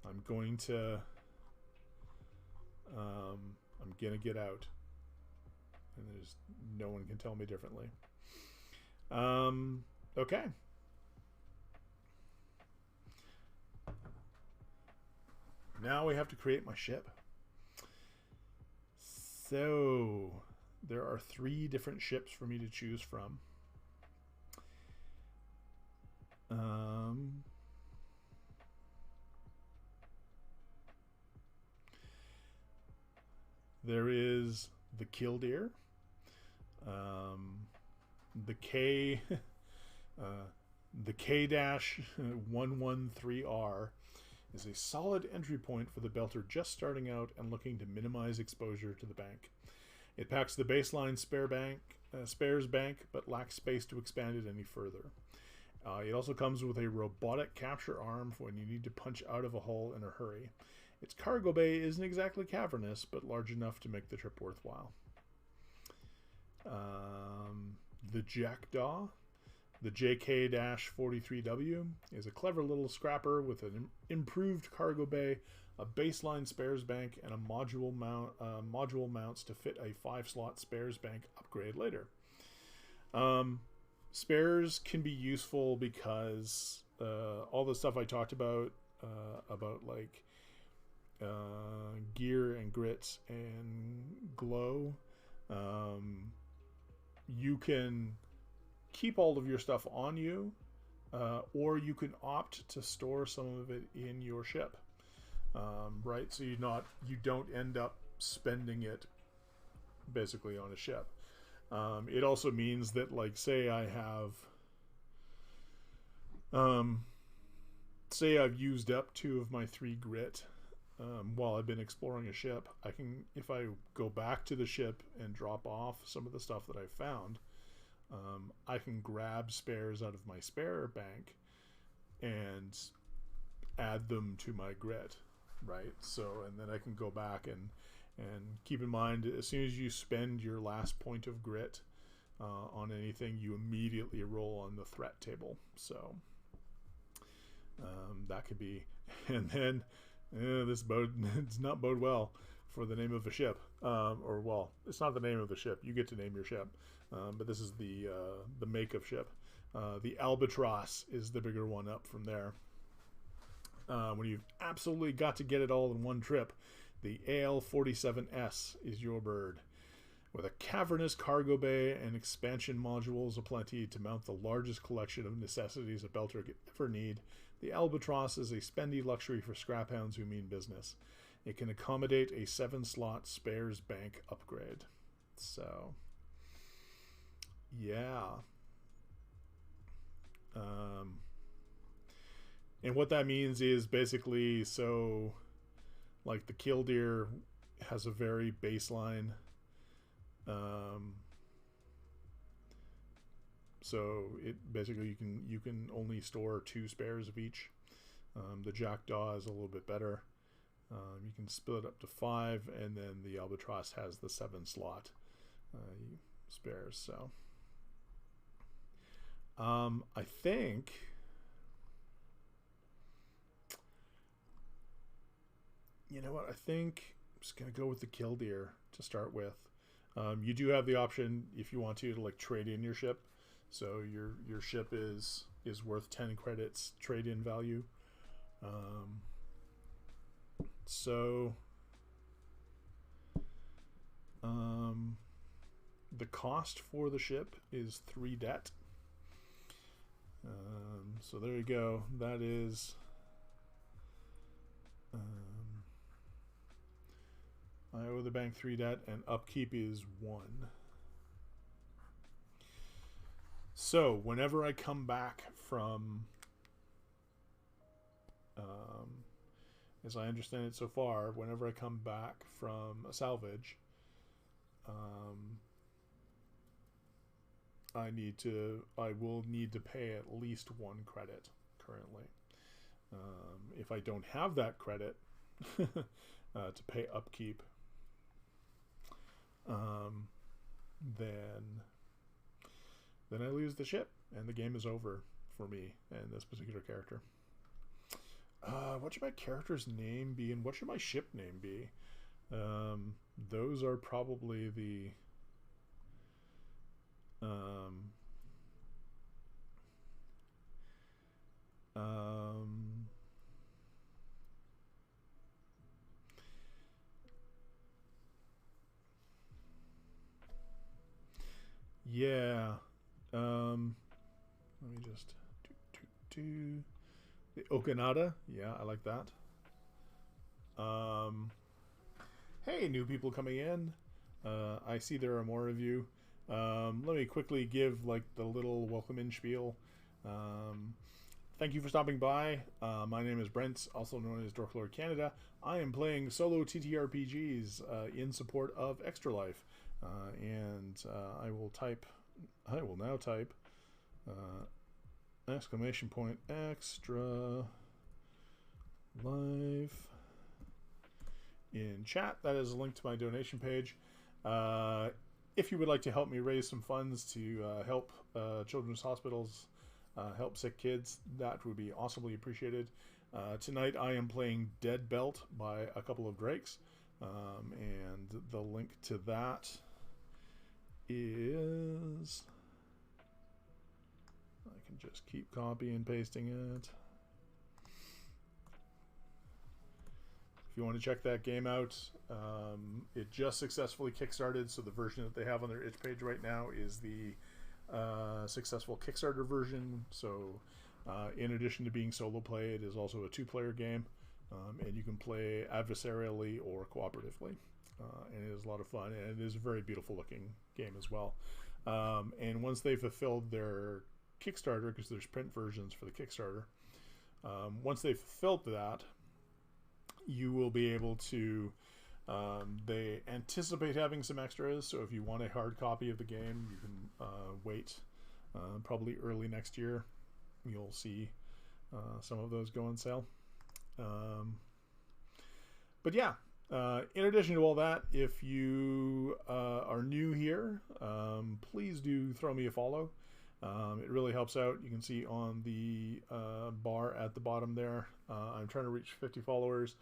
I'm going to get out, and there's no one can tell me differently. Okay. Now we have to create my ship. So there are 3 different ships for me to choose from. There is the Killdeer, the K-113R is a solid entry point for the belter just starting out and looking to minimize exposure to the bank. It packs the baseline spares bank, but lacks space to expand it any further. It also comes with a robotic capture arm for when you need to punch out of a hull in a hurry. Its cargo bay isn't exactly cavernous, but large enough to make the trip worthwhile. The Jackdaw, the JK-43W, is a clever little scrapper with an improved cargo bay, a baseline spares bank, and a module mounts to fit a 5-slot spares bank upgrade later. Spares can be useful because all the stuff I talked about like gear and grit and glow, you can keep all of your stuff on you, or you can opt to store some of it in your ship, right? So you don't end up spending it basically on a ship. It also means that, like, say I've used up 2 of my 3 grit while I've been exploring a ship. I can, if I go back to the ship and drop off some of the stuff that I've found, I can grab spares out of my spare bank and add them to my grit, right? So, and then I can go back and keep in mind, as soon as you spend your last point of grit on anything, you immediately roll on the threat table. So that could be, and then this does not bode well for the name of a ship, or, well, it's not the name of the ship. You get to name your ship, but this is the make of ship. The Albatross is the bigger one up from there. When you've absolutely got to get it all in one trip, the AL-47S is your bird. With a cavernous cargo bay and expansion modules aplenty to mount the largest collection of necessities a belter could ever need, the Albatross is a spendy luxury for scrap hounds who mean business. It can accommodate a 7-slot spares bank upgrade. So, yeah. And what that means is basically, so, like, the Killdeer has a very baseline, so it basically you can only store 2 spares of each. The Jackdaw is a little bit better. You can split it up to 5, and then the Albatross has the 7 slot spares. So I think you know what, I think I'm just gonna go with the Killdeer to start with. You do have the option if you want to like trade in your ship. So your ship is worth 10 credits trade in value. The cost for the ship is 3 debt. So there you go. That is I owe the bank 3 debt, and upkeep is 1. So whenever I come back from as I understand it so far, whenever I come back from a salvage, I will need to pay at least 1 credit currently. If I don't have that credit to pay upkeep, then I lose the ship and the game is over for me and this particular character. What should my character's name be, and what should my ship name be? Those are probably the yeah. Let me just do the Okanada. Yeah, I like that. Hey, new people coming in. I see there are more of you. Let me quickly give like the little welcome in spiel. Thank you for stopping by. My name is Brent, also known as Dorklord Canada. I am playing solo TTRPGs in support of Extra Life, and I will now type exclamation point Extra Life in chat. That is a link to my donation page. If you would like to help me raise some funds to help children's hospitals, help sick kids, that would be awesomely appreciated. Tonight I am playing Dead Belt by a couple of Drakes, and the link to that is... I can just keep copy and pasting it. If you want to check that game out, it just successfully kickstarted, so the version that they have on their itch page right now is the successful Kickstarter version. So in addition to being solo play, it is also a 2-player game, and you can play adversarially or cooperatively, and it is a lot of fun, and it is a very beautiful looking game as well. And once they fulfilled their Kickstarter, because there's print versions for the Kickstarter, once they've fulfilled that, you will be able to they anticipate having some extras, so if you want a hard copy of the game, you can wait probably early next year. You'll see some of those go on sale. But yeah, in addition to all that, if you are new here, please do throw me a follow. It really helps out. You can see on the bar at the bottom there, I'm trying to reach 50 followers.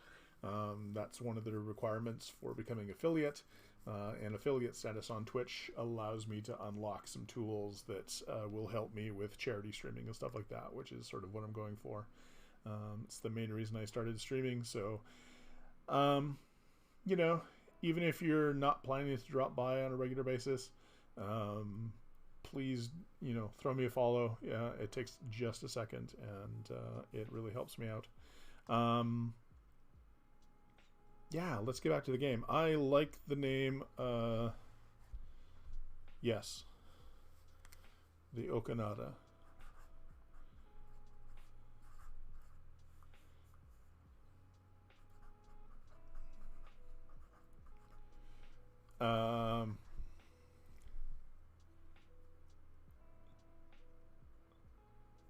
That's one of the requirements for becoming affiliate, and affiliate status on Twitch allows me to unlock some tools that will help me with charity streaming and stuff like that, which is sort of what I'm going for. It's the main reason I started streaming. So you know, even if you're not planning to drop by on a regular basis, please, you know, throw me a follow. Yeah, it takes just a second, and it really helps me out. Yeah, let's get back to the game. I like the name, yes, the Okanada.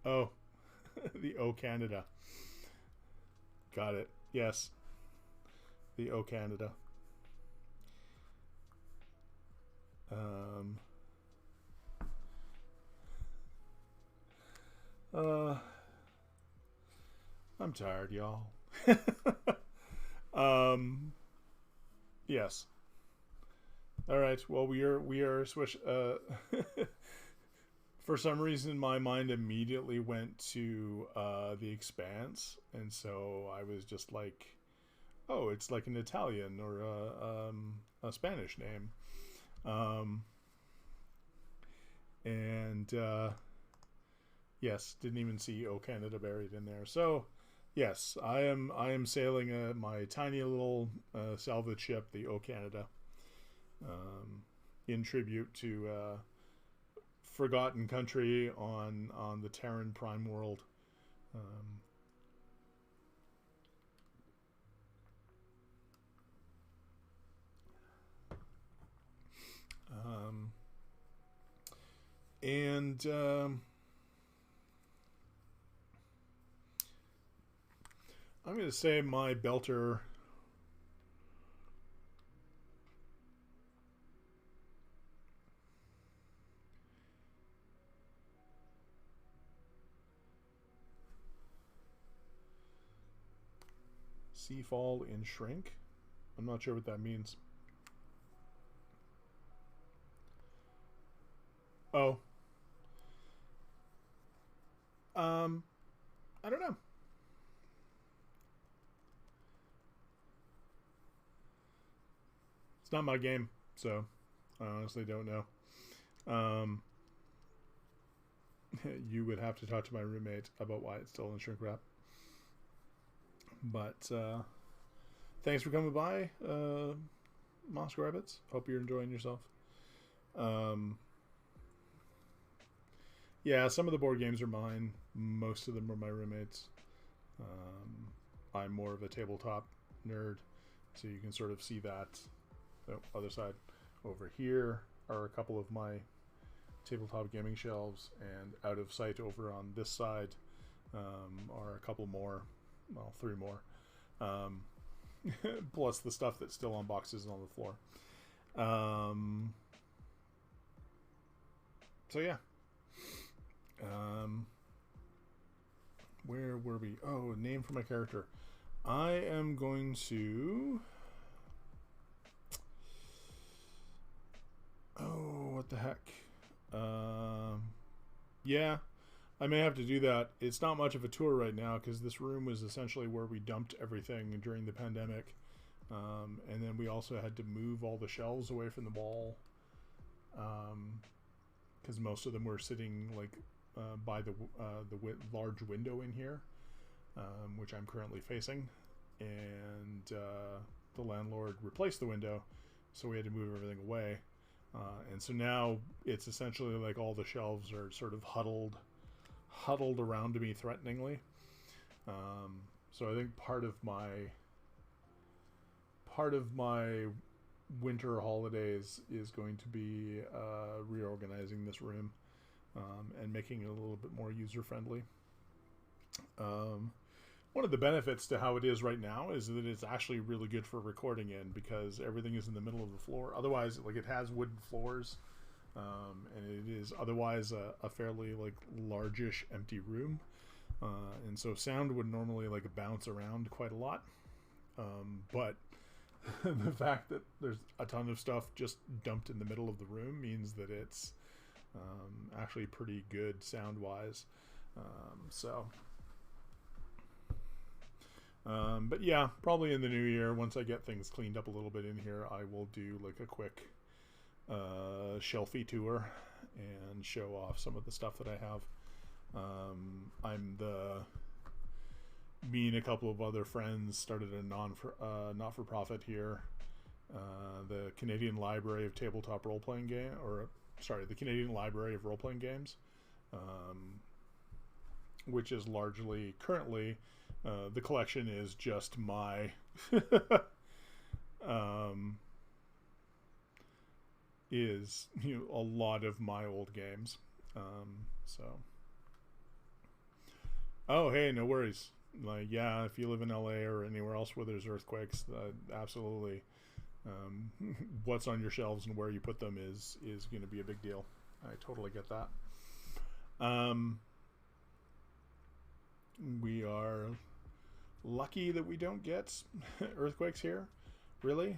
Oh, the O Canada. Got it. Yes. the O Canada. I'm tired, y'all. Yes. All right. Well, we are switch. For some reason, my mind immediately went to The Expanse, and so I was just like, "Oh, it's like an Italian or a Spanish name," and yes, didn't even see "O Canada" buried in there. So, yes, I am sailing my tiny little salvage ship, the "O Canada," in tribute to forgotten country on the Terran Prime world. And I'm going to say my belter Seafall in Shrink. I'm not sure what that means. Oh. I don't know. It's not my game, so I honestly don't know. You would have to talk to my roommate about why it's still in shrink wrap. But thanks for coming by, Moss Rabbits. Hope you're enjoying yourself. Yeah, some of the board games are mine. Most of them are my roommates. I'm more of a tabletop nerd, so you can sort of see that. Oh, other side. Over here are a couple of my tabletop gaming shelves, and out of sight over on this side are a couple more, well, 3 more, plus the stuff that's still on boxes and on the floor. So yeah. Where were we? Oh, name for my character. I am going to... Oh, what the heck? Yeah, I may have to do that. It's not much of a tour right now because this room was essentially where we dumped everything during the pandemic. And then we also had to move all the shelves away from the wall because most of them were sitting like by the large window in here, which I'm currently facing. And the landlord replaced the window, so we had to move everything away. And so now it's essentially like all the shelves are sort of huddled around me threateningly. So I think part of my winter holidays is going to be reorganizing this room and making it a little bit more user friendly. One of the benefits to how it is right now is that it's actually really good for recording in because everything is in the middle of the floor. Otherwise, like, it has wooden floors, and it is otherwise a fairly like largish empty room, and so sound would normally like bounce around quite a lot. But the fact that there's a ton of stuff just dumped in the middle of the room means that it's actually pretty good sound wise. But yeah, probably in the new year, once I get things cleaned up a little bit in here, I will do like a quick shelfie tour and show off some of the stuff that I have. Me and a couple of other friends started a not-for-profit here, the Canadian Library of Tabletop Role-Playing Game, or sorry, the Canadian Library of Role-Playing Games, which is largely currently the collection is just my is a lot of my old games. So oh, hey, no worries. Like, yeah, if you live in LA or anywhere else where there's earthquakes, absolutely. What's on your shelves and where you put them is going to be a big deal. I totally get that. We are lucky that we don't get earthquakes here, really.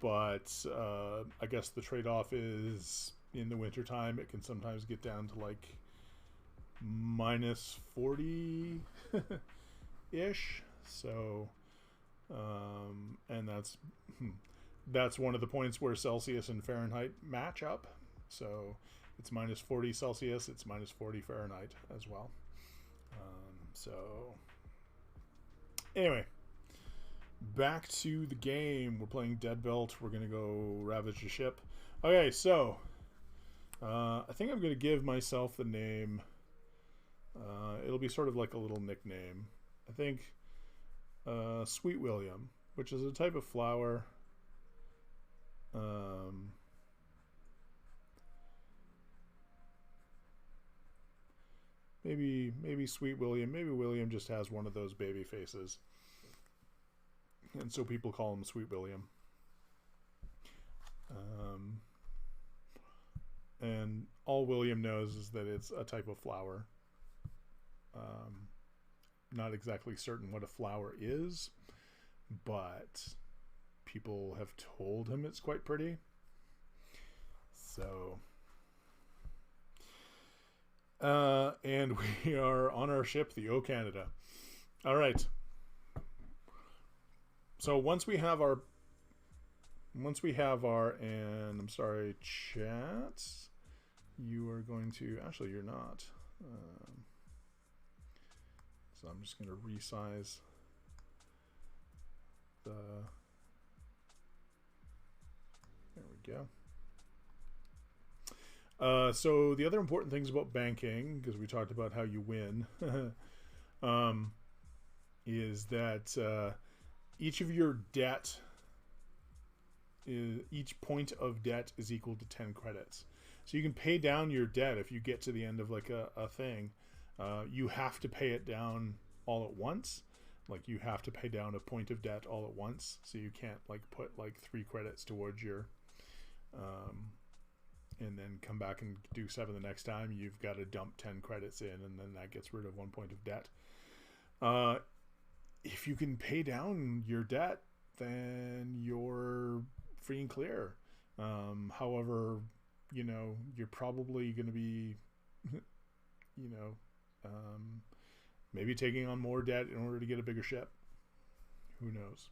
But I guess the trade-off is in the wintertime it can sometimes get down to like minus 40 ish. So and that's one of the points where Celsius and Fahrenheit match up. So it's minus 40 Celsius, it's minus 40 Fahrenheit as well. So anyway, back to the game. We're playing Deadbelt. We're going to go ravage a ship. Okay, so I think I'm going to give myself the name. It'll be sort of like a little nickname. I think Sweet William, which is a type of flower. Maybe Sweet William. Maybe William just has one of those baby faces, and so people call him Sweet William. And all William knows is that it's a type of flower. Not exactly certain what a flower is, but people have told him it's quite pretty. So, and we are on our ship, the O Canada. All right. So once we have our, and I'm sorry, chat, you are going to, actually you're not. So I'm just going to resize the, there we go. So the other important things about banking, because we talked about how you win, is that each of your debt, each point of debt is equal to 10 credits. So you can pay down your debt if you get to the end of like a thing. You have to pay it down all at once. Like you have to pay down a point of debt all at once. So you can't like put like 3 credits towards your, and then come back and do 7 the next time. You've got to dump 10 credits in, and then that gets rid of 1 point of debt. If you can pay down your debt, then you're free and clear. However, you know, you're probably going to be, you know, maybe taking on more debt in order to get a bigger ship. Who knows?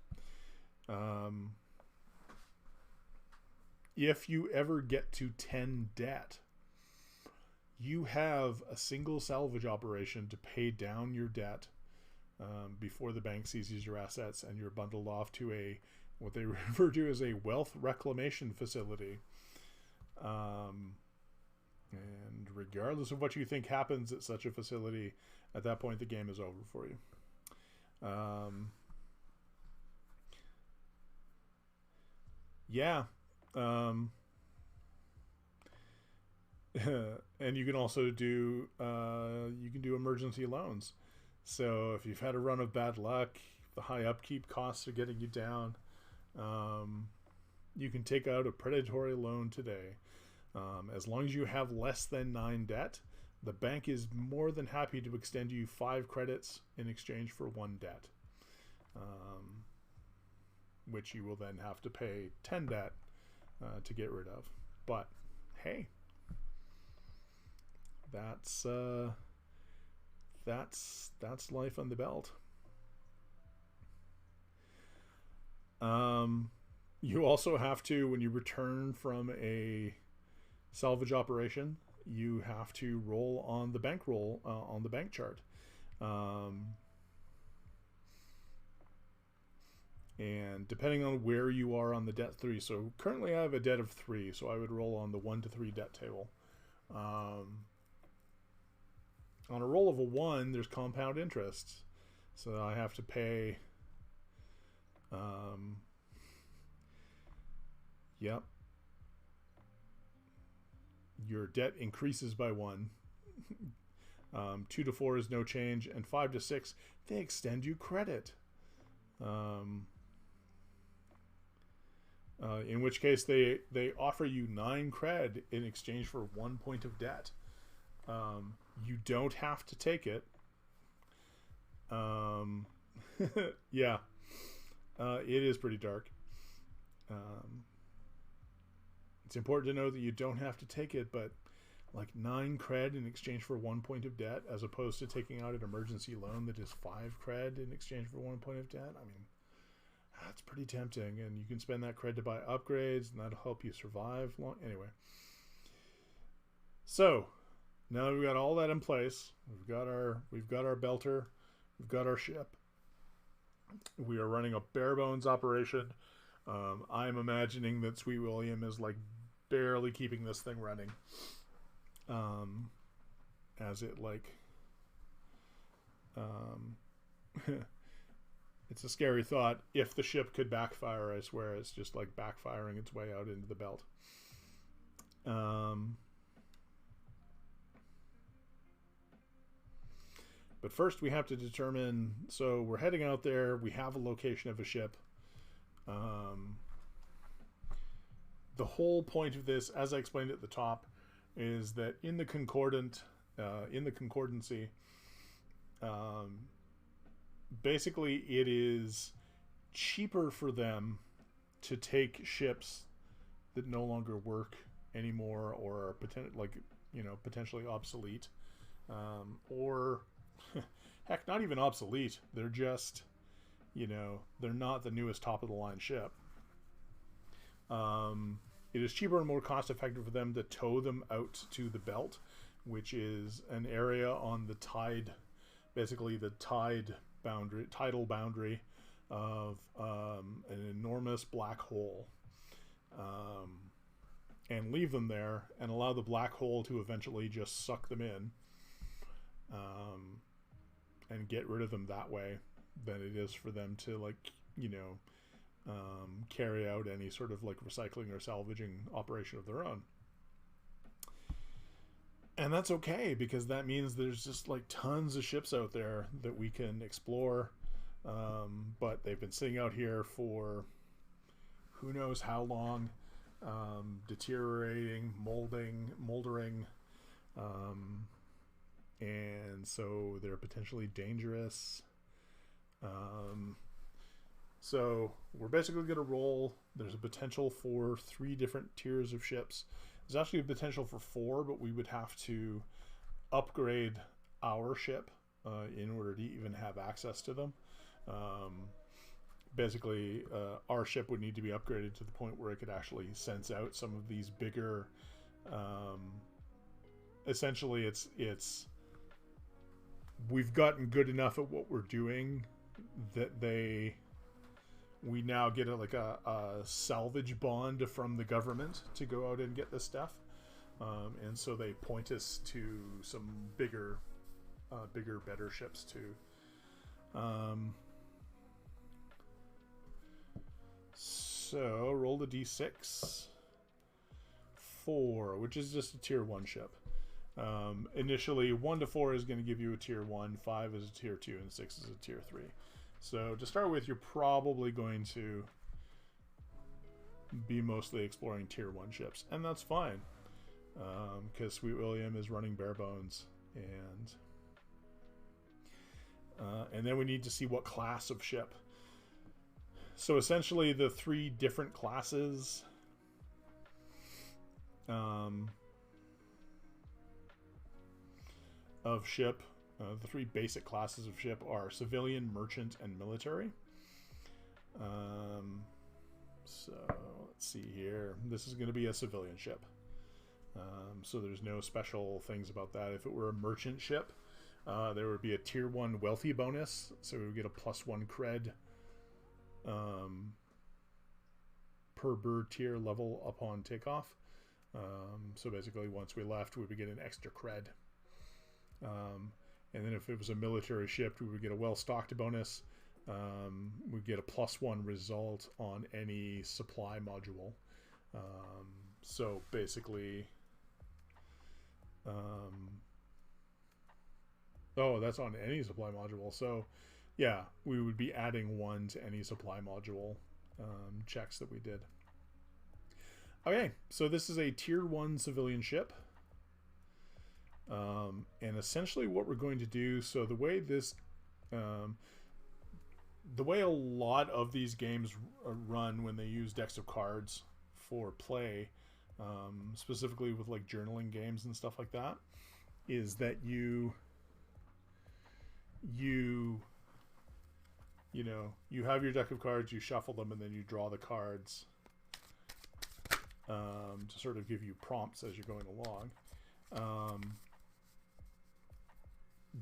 If you ever get to 10 debt, you have a single salvage operation to pay down your debt before the bank seizes your assets, and you're bundled off to a, what they refer to as a wealth reclamation facility. And regardless of what you think happens at such a facility, at that point the game is over for you. Yeah. And you can also do emergency loans. So if you've had a run of bad luck, the high upkeep costs are getting you down, you can take out a predatory loan today. As long as you have less than 9 debt, the bank is more than happy to extend you 5 credits in exchange for 1 debt, which you will then have to pay 10 debt to get rid of. But hey, that's life on the belt. You also have to, when you return from a salvage operation, you have to roll on the bankroll on the bank chart. And depending on where you are on the debt 3, so currently I have a debt of 3, so I would roll on the 1 to 3 debt table. On a roll of a 1, there's compound interest, so I have to pay. Yep. Your debt increases by 1. 2 to 4 is no change, and 5 to 6 they extend you credit. In which case they offer you 9 cred in exchange for 1 point of debt. You don't have to take it. Yeah, it is pretty dark. It's important to know that you don't have to take it, but like 9 cred in exchange for 1 point of debt, as opposed to taking out an emergency loan that is 5 cred in exchange for 1 point of debt. I mean, that's pretty tempting, and you can spend that cred to buy upgrades, and that'll help you survive long. Anyway, so now that we've got all that in place, we've got our belter, we've got our ship. We are running a bare bones operation. I'm imagining that Sweet William is like barely keeping this thing running. As it like, it's a scary thought. If the ship could backfire, I swear it's just like backfiring its way out into the belt. But first we have to determine, so we're heading out there, we have a location of a ship. The whole point of this, as I explained at the top, is that in the concordancy, basically it is cheaper for them to take ships that no longer work anymore or are potentially obsolete, or heck, not even obsolete. They're just, they're not the newest top of the line ship. It is cheaper and more cost effective for them to tow them out to the belt, which is an area on the tide, basically the tidal boundary of an enormous black hole, and leave them there and allow the black hole to eventually just suck them in, and get rid of them that way, than it is for them to carry out any sort of like recycling or salvaging operation of their own. And that's okay, because that means there's just like tons of ships out there that we can explore, but they've been sitting out here for who knows how long, deteriorating, moldering, and so they're potentially dangerous. So we're basically going to roll. There's a potential for 3 different tiers of ships. There's actually a potential for 4, but we would have to upgrade our ship in order to even have access to them. Basically, our ship would need to be upgraded to the point where it could actually sense out some of these bigger. Essentially, it's we've gotten good enough at what we're doing that we now get a salvage bond from the government to go out and get this stuff, and so they point us to some bigger, better ships too. So roll the d6. 4, which is just a tier 1 ship. Initially 1 to 4 is going to give you a tier 1, 5 is a tier 2, and 6 is a tier 3. So to start with, you're probably going to be mostly exploring tier 1 ships, and that's fine, because Sweet William is running bare bones, and then we need to see what class of ship. So essentially the 3 different classes of ship, the 3 basic classes of ship are civilian, merchant, and military. So let's see here. This is going to be a civilian ship. So there's no special things about that. If it were a merchant ship, there would be a tier 1 wealthy bonus. So we would get a +1 cred per bird tier level upon takeoff. So basically once we left, we would get an extra cred. And then if it was a military ship, we would get a well-stocked bonus. We'd get a +1 result on any supply module. So basically, Oh, that's on any supply module. So, yeah, we would be adding 1 to any supply module checks that we did. Okay, so this is a tier 1 civilian ship. And essentially what we're going to do, so the way this, the way a lot of these games run when they use decks of cards for play, specifically with like journaling games and stuff like that, is that you know, you have your deck of cards, you shuffle them, and then you draw the cards to sort of give you prompts as you're going along.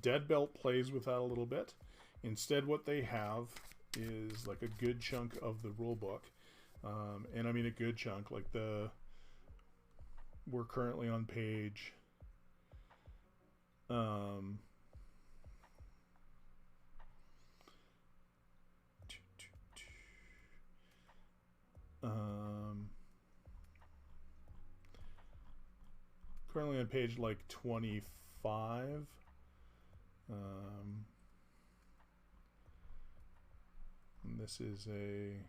Dead Belt plays with that a little bit. Instead, what they have is like a good chunk of the rule book, and I mean a good chunk. Like we're currently on page. Currently on page like 25. And this is a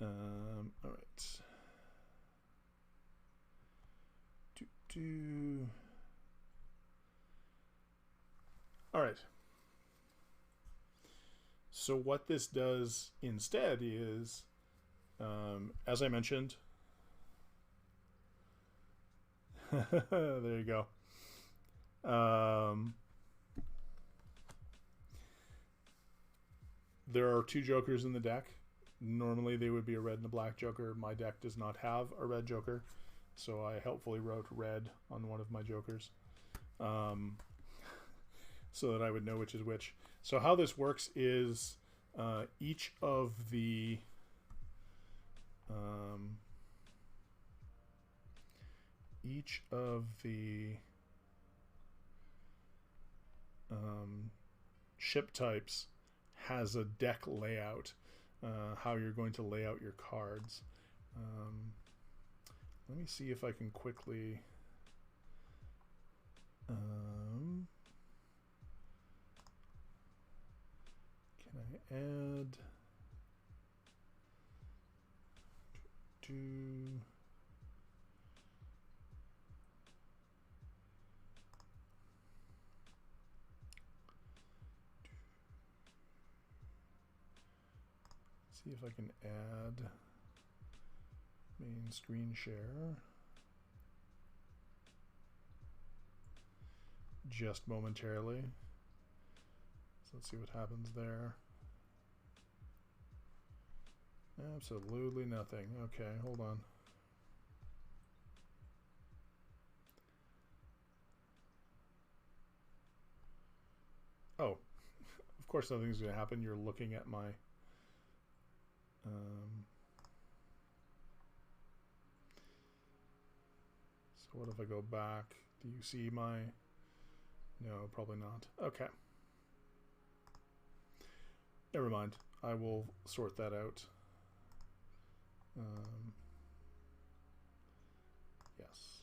all right. All right. So what this does instead is, as I mentioned, there you go. There are 2 jokers in the deck. Normally they would be a red and a black joker. My deck does not have a red joker, so I helpfully wrote red on one of my jokers, so that I would know which is which. So how this works is each of the ship types has a deck layout, how you're going to lay out your cards. Let me see if I can quickly can I add to see if I can add main screen share just momentarily. So let's see what happens there. Absolutely nothing. Okay, hold on. Oh, of course nothing's going to happen. You're looking at my so what if I go back? Do you see my... No, probably not. Okay. Never mind. I will sort that out. Yes.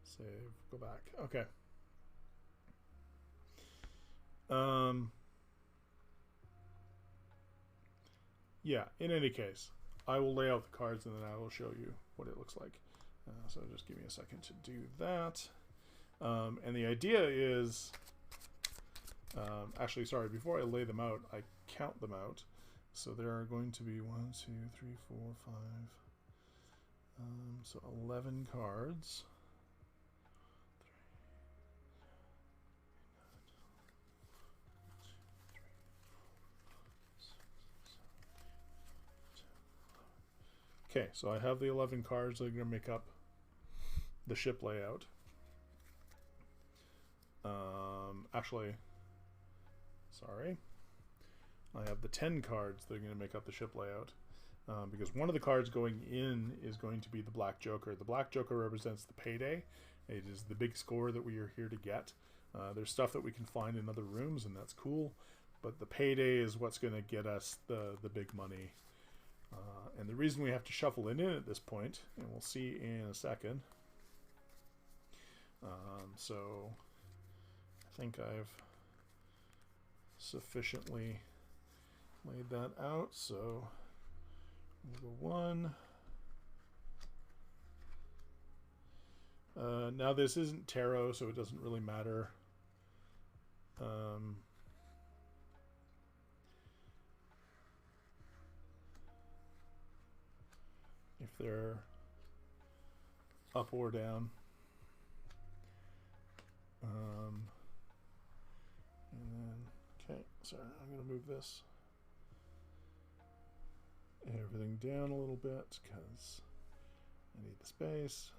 Save. Go back. Okay. Yeah, in any case, I will lay out the cards and then I will show you what it looks like. So just give me a second to do that. And the idea is, actually, sorry, before I lay them out, I count them out. So there are going to be 1, 2, 3, 4, 5. So 11 cards. Okay, so I have the 11 cards that are going to make up the ship layout. Actually, sorry. I have the 10 cards that are going to make up the ship layout. Because one of the cards going in is going to be the Black Joker. The Black Joker represents the payday. It is the big score that we are here to get. There's stuff that we can find in other rooms, and that's cool. But the payday is what's going to get us the big money. the reason we have to shuffle it in at this point, and we'll see in a second. So I think I've sufficiently laid that out. So we'll go 1. Now this isn't tarot, so it doesn't really matter. If they're up or down. And then, okay, sorry, I'm going to move this everything down a little bit because I need the space.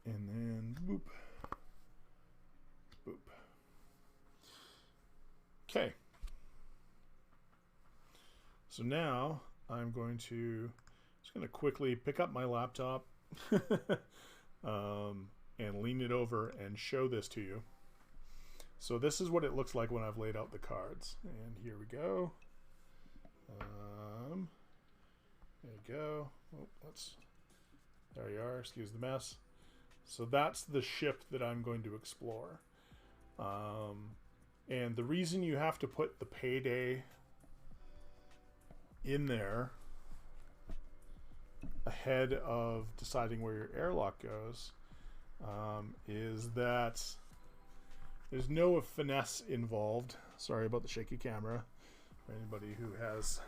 And then boop, boop. Okay. So now I'm just going to quickly pick up my laptop and lean it over and show this to you. So this is what it looks like when I've laid out the cards. And here we go. There you go. Oh, there you are. Excuse the mess. So that's the ship that I'm going to explore. And the reason you have to put the payday in there ahead of deciding where your airlock goes is that there's no finesse involved. Sorry about the shaky camera for anybody who has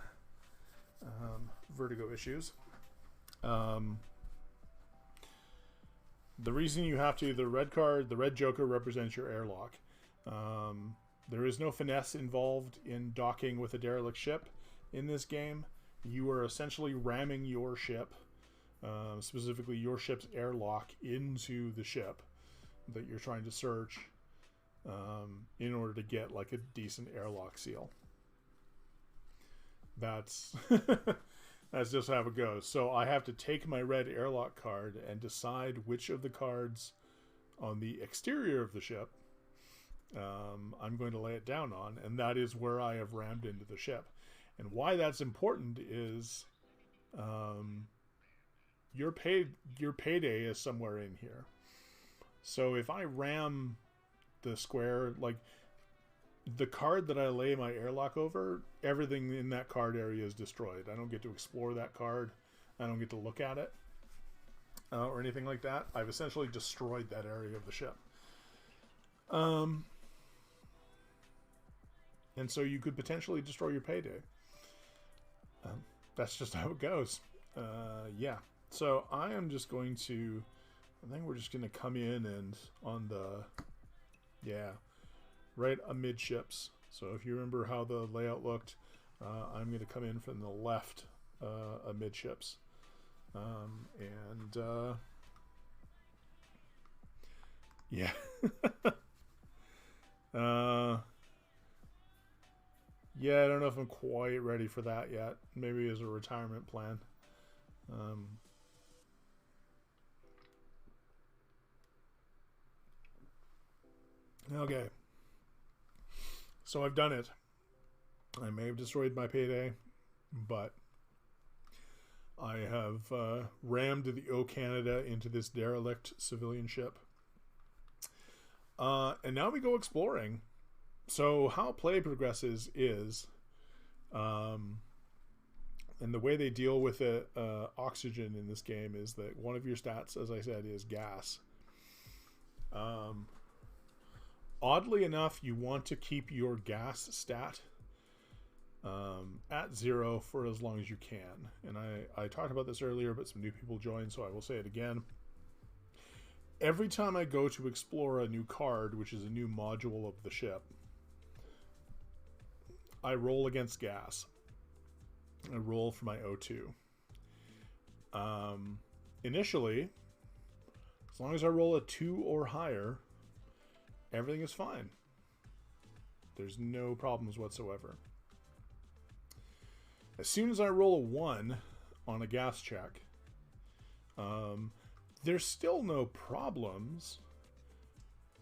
vertigo issues. The reason you have to, the red card, the red joker represents your airlock. There is no finesse involved in docking with a derelict ship in this game. You are essentially ramming your ship, specifically your ship's airlock, into the ship that you're trying to search in order to get like a decent airlock seal. That's that's just how it goes. So I have to take my red airlock card and decide which of the cards on the exterior of the ship I'm going to lay it down on, and that is where I have rammed into the ship. And why that's important is your payday is somewhere in here. So if I ram the square, like the card that I lay my airlock over, everything in that card area is destroyed. I don't get to explore that card. I don't get to look at it or anything like that. I've essentially destroyed that area of the ship. And so you could potentially destroy your payday. That's just how it goes. Yeah. So I am just going to, I think we're just going to come in and on the, yeah, right amidships. So if you remember how the layout looked, I'm going to come in from the left amidships. Yeah. Yeah, I don't know if I'm quite ready for that yet. Maybe as a retirement plan. Okay. So I've done it. I may have destroyed my payday, but I have rammed the O Canada into this derelict civilian ship. And now we go exploring. So how play progresses is, and the way they deal with oxygen in this game is that one of your stats, as I said, is gas. Oddly enough, you want to keep your gas stat at 0 for as long as you can. And I talked about this earlier, but some new people joined, so I will say it again. Every time I go to explore a new card, which is a new module of the ship, I roll against gas. I roll for my O2. Initially, as long as I roll a 2 or higher, everything is fine. There's no problems whatsoever. As soon as I roll a 1 on a gas check, there's still no problems,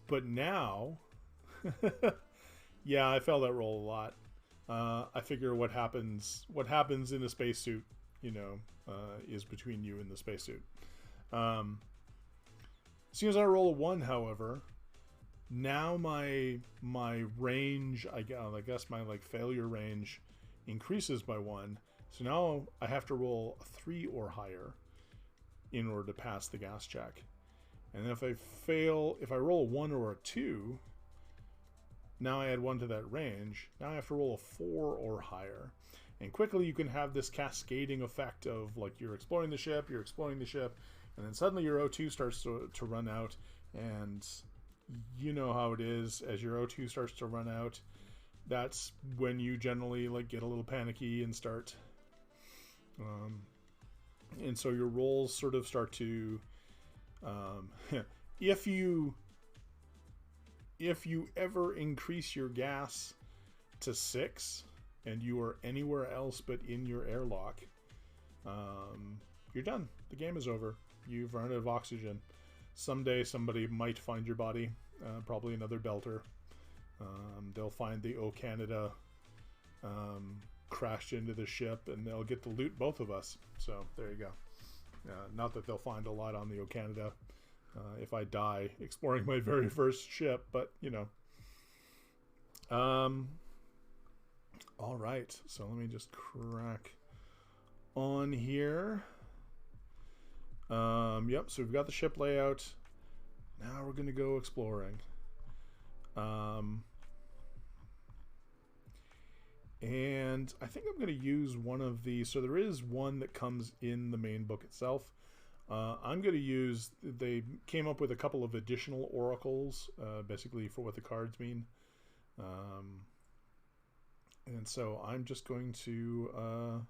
But now, yeah, I failed that roll a lot. I figure what happens in a spacesuit, you know, is between you and the spacesuit. As soon as I roll a 1, however, now my range, I guess my like failure range increases by 1. So now I have to roll a 3 or higher in order to pass the gas check. And if I roll a 1 or a 2, now I add 1 to that range. Now I have to roll a 4 or higher. And quickly you can have this cascading effect of like you're exploring the ship, and then suddenly your O2 starts to run out, and you know how it is. As your O2 starts to run out, that's when you generally like get a little panicky and start and so your rolls sort of start to if you ever increase your gas to 6 and you are anywhere else but in your airlock, you're done. The game is over. You've run out of oxygen. Someday somebody might find your body, probably another belter. They'll find the O Canada crashed into the ship, and they'll get to loot both of us. So there you go. Not that they'll find a lot on the O Canada if I die exploring my very first ship, but you know. All right, so let me just crack on here. Yep, so we've got the ship layout. Now we're going to go exploring. And I think I'm going to use one of these. So there is one that comes in the main book itself. I'm going to use, they came up with a couple of additional oracles, basically for what the cards mean. And so I'm just going to...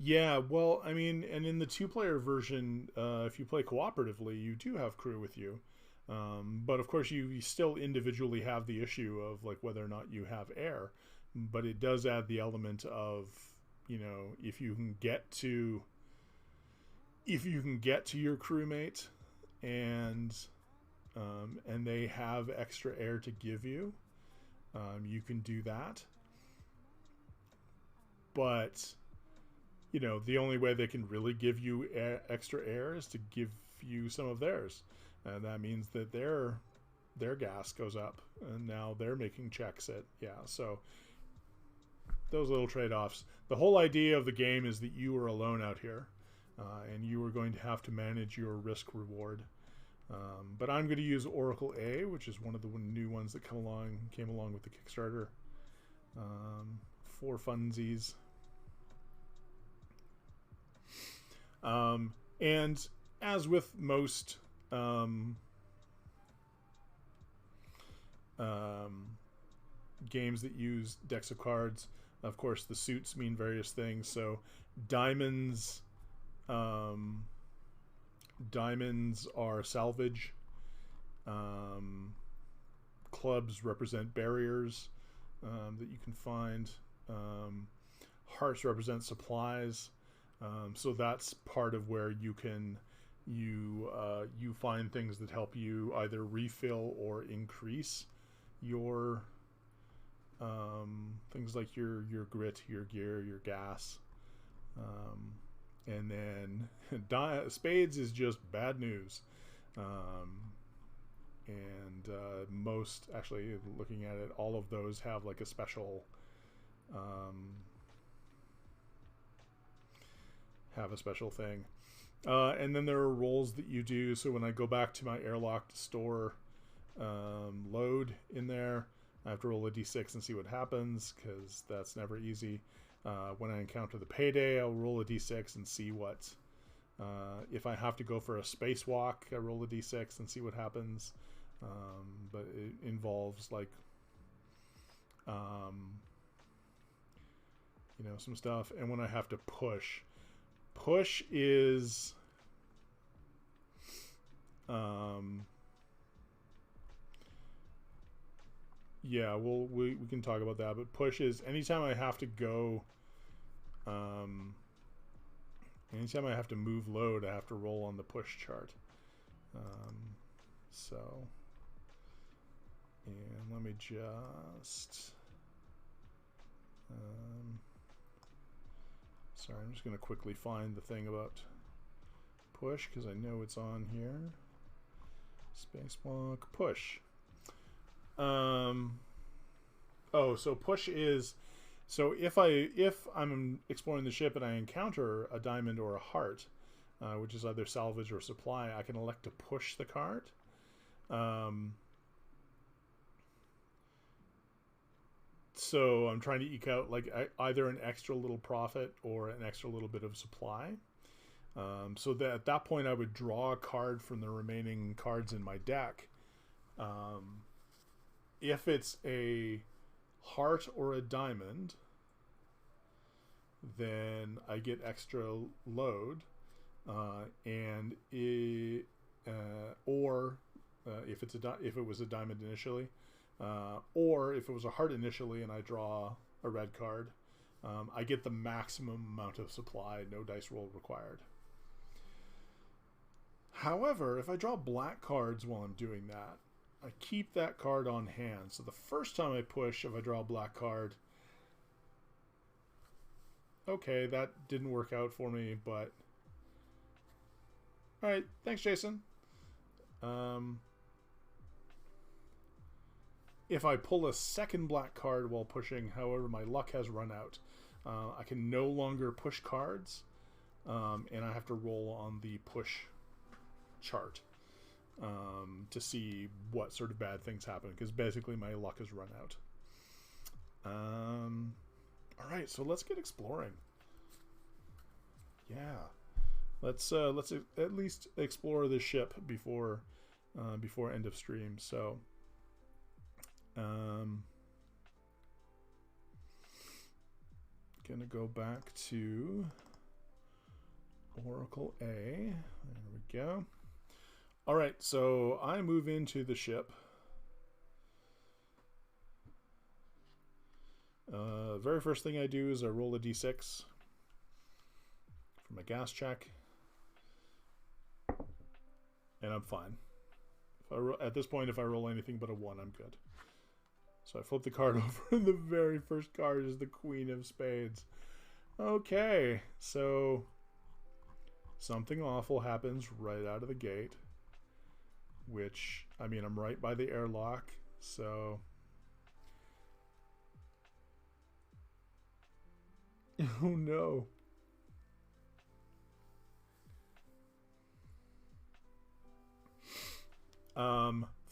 yeah, well, I mean, and in the 2-player version, if you play cooperatively, you do have crew with you. But of course, you still individually have the issue of like whether or not you have air. But it does add the element of, you know, if you can get to your crewmate and they have extra air to give you, you can do that. But you know, the only way they can really give you extra air is to give you some of theirs. And that means that their gas goes up, and now they're making checks at, yeah, so those little trade-offs. The whole idea of the game is that you are alone out here, and you are going to have to manage your risk-reward. But I'm going to use Oracle A, which is one of the new ones that came along with the Kickstarter, for funsies. And as with most games that use decks of cards, of course the suits mean various things. So diamonds are salvage, clubs represent barriers that you can find, hearts represent supplies. So that's part of where you find things that help you either refill or increase your things like your grit, your gear, your gas, and then spades is just bad news. And most, actually, looking at it, all of those have like a special thing. And then there are rolls that you do. So when I go back to my airlocked store load in there, I have to roll a d6 and see what happens, because that's never easy. When I encounter the payday, I'll roll a d6 and see what... if I have to go for a spacewalk, I roll a d6 and see what happens. But it involves like... you know, some stuff. And when I have to push... Push is yeah, we can talk about that, but push is anytime I have to go anytime I have to move load, I have to roll on the push chart. So, and let me just, sorry, I'm just going to quickly find the thing about push because I know it's on here. Spacewalk, push. Oh, so push is, so if I'm exploring the ship and I encounter a diamond or a heart, which is either salvage or supply, I can elect to push the cart. So I'm trying to eke out like either an extra little profit or an extra little bit of supply. So that at that point I would draw a card from the remaining cards in my deck. If it's a heart or a diamond, then I get extra load, and if it was a diamond initially, or if it was a heart initially and I draw a red card, I get the maximum amount of supply, no dice roll required. However, if I draw black cards while I'm doing that, I keep that card on hand. So the first time I push, if I draw a black card, okay, that didn't work out for me, but all right, thanks, Jason. If I pull a second black card while pushing, however, my luck has run out. I can no longer push cards, and I have to roll on the push chart to see what sort of bad things happen, because basically my luck has run out. All right, so let's get exploring. Yeah, let's at least explore the ship before end of stream. So gonna go back to Oracle A. There we go. All right, so I move into the ship. Very first thing I do is I roll a d6 for my gas check, and I'm fine. At this point, if I roll anything but a 1, I'm good. So I flip the card over, and the very first card is the Queen of Spades. Okay, so something awful happens right out of the gate, which, I mean, I'm right by the airlock, so... Oh no.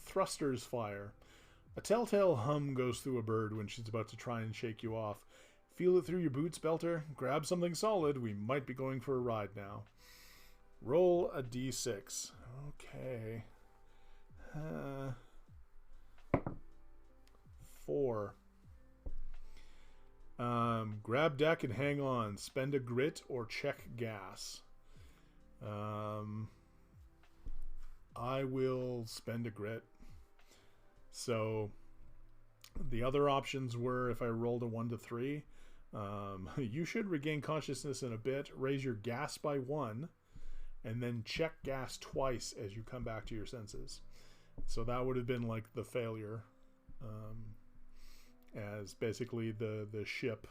Thrusters fire. A telltale hum goes through a bird when she's about to try and shake you off. Feel it through your boots, Belter. Grab something solid. We might be going for a ride now. Roll a d6. Okay. 4. Grab deck and hang on. Spend a grit or check gas. I will spend a grit. So the other options were, if I rolled a 1 to 3, you should regain consciousness in a bit, raise your gas by 1, and then check gas twice as you come back to your senses. So that would have been like the failure, as basically the ship,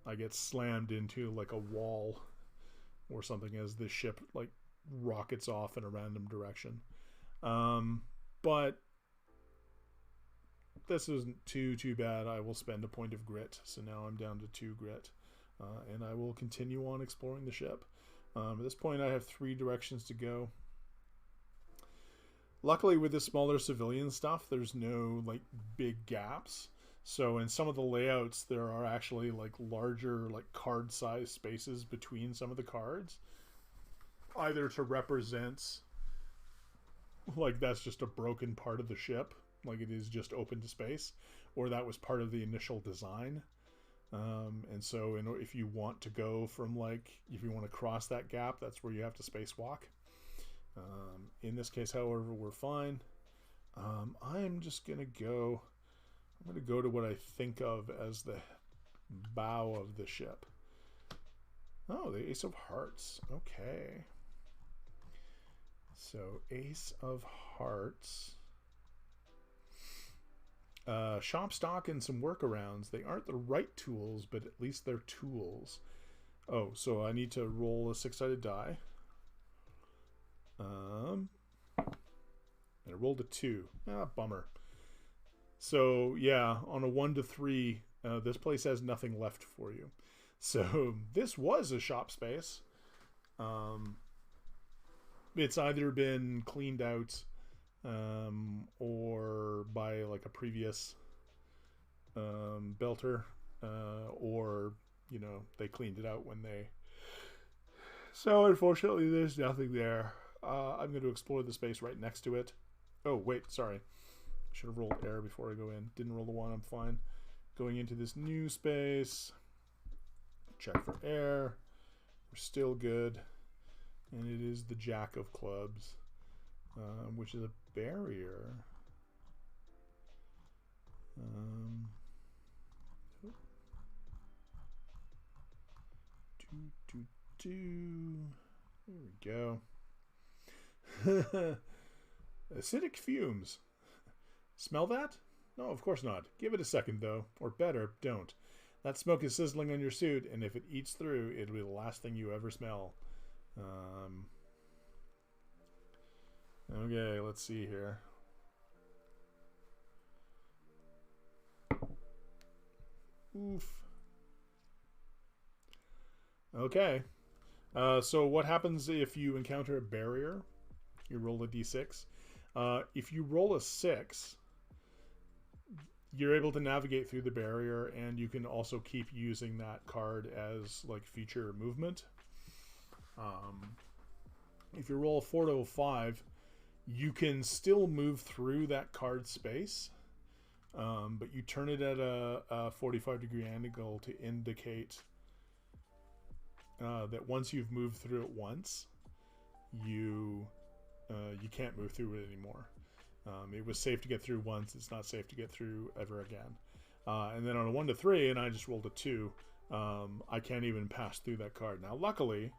I get slammed into like a wall or something as the ship like rockets off in a random direction. But this isn't too bad. I will spend a point of grit, so now I'm down to 2 grit, and I will continue on exploring the ship. At this point I have 3 directions to go. Luckily with the smaller civilian stuff, there's no like big gaps, so in some of the layouts there are actually like larger like card size spaces between some of the cards, either to represent like that's just a broken part of the ship, like it is just open to space, or that was part of the initial design. And so if you want to go from like, if you want to cross that gap, that's where you have to spacewalk. In this case, however, we're fine. I'm just going to go, I'm going to go to what I think of as the bow of the ship. Oh, the Ace of Hearts. Okay. So Ace of Hearts. Shop stock and some workarounds. They aren't the right tools, but at least they're tools. Oh, so I need to roll a 6-sided die. And I rolled a 2. Ah, bummer. So yeah, on a 1 to 3, this place has nothing left for you. So this was a shop space. It's either been cleaned out or by like a previous belter, or you know, they cleaned it out when they. So unfortunately, there's nothing there. I'm going to explore the space right next to it. Oh wait, sorry. Should have rolled air before I go in. Didn't roll the 1. I'm fine. Going into this new space. Check for air. We're still good. And it is the Jack of Clubs, which is a barrier. There we go. Acidic fumes. Smell that? No, of course not. Give it a second, though. Or better, don't. That smoke is sizzling on your suit, and if it eats through, it'll be the last thing you ever smell. Okay, let's see here. Oof. Okay. So what happens if you encounter a barrier? You roll a d6. If you roll a 6, you're able to navigate through the barrier, and you can also keep using that card as like future movement. If you roll a 4 to a 5, you can still move through that card space, but you turn it at a 45-degree angle to indicate that once you've moved through it once, you can't move through it anymore. It was safe to get through once. It's not safe to get through ever again. And then on a 1 to 3, and I just rolled a 2, I can't even pass through that card. Now, luckily,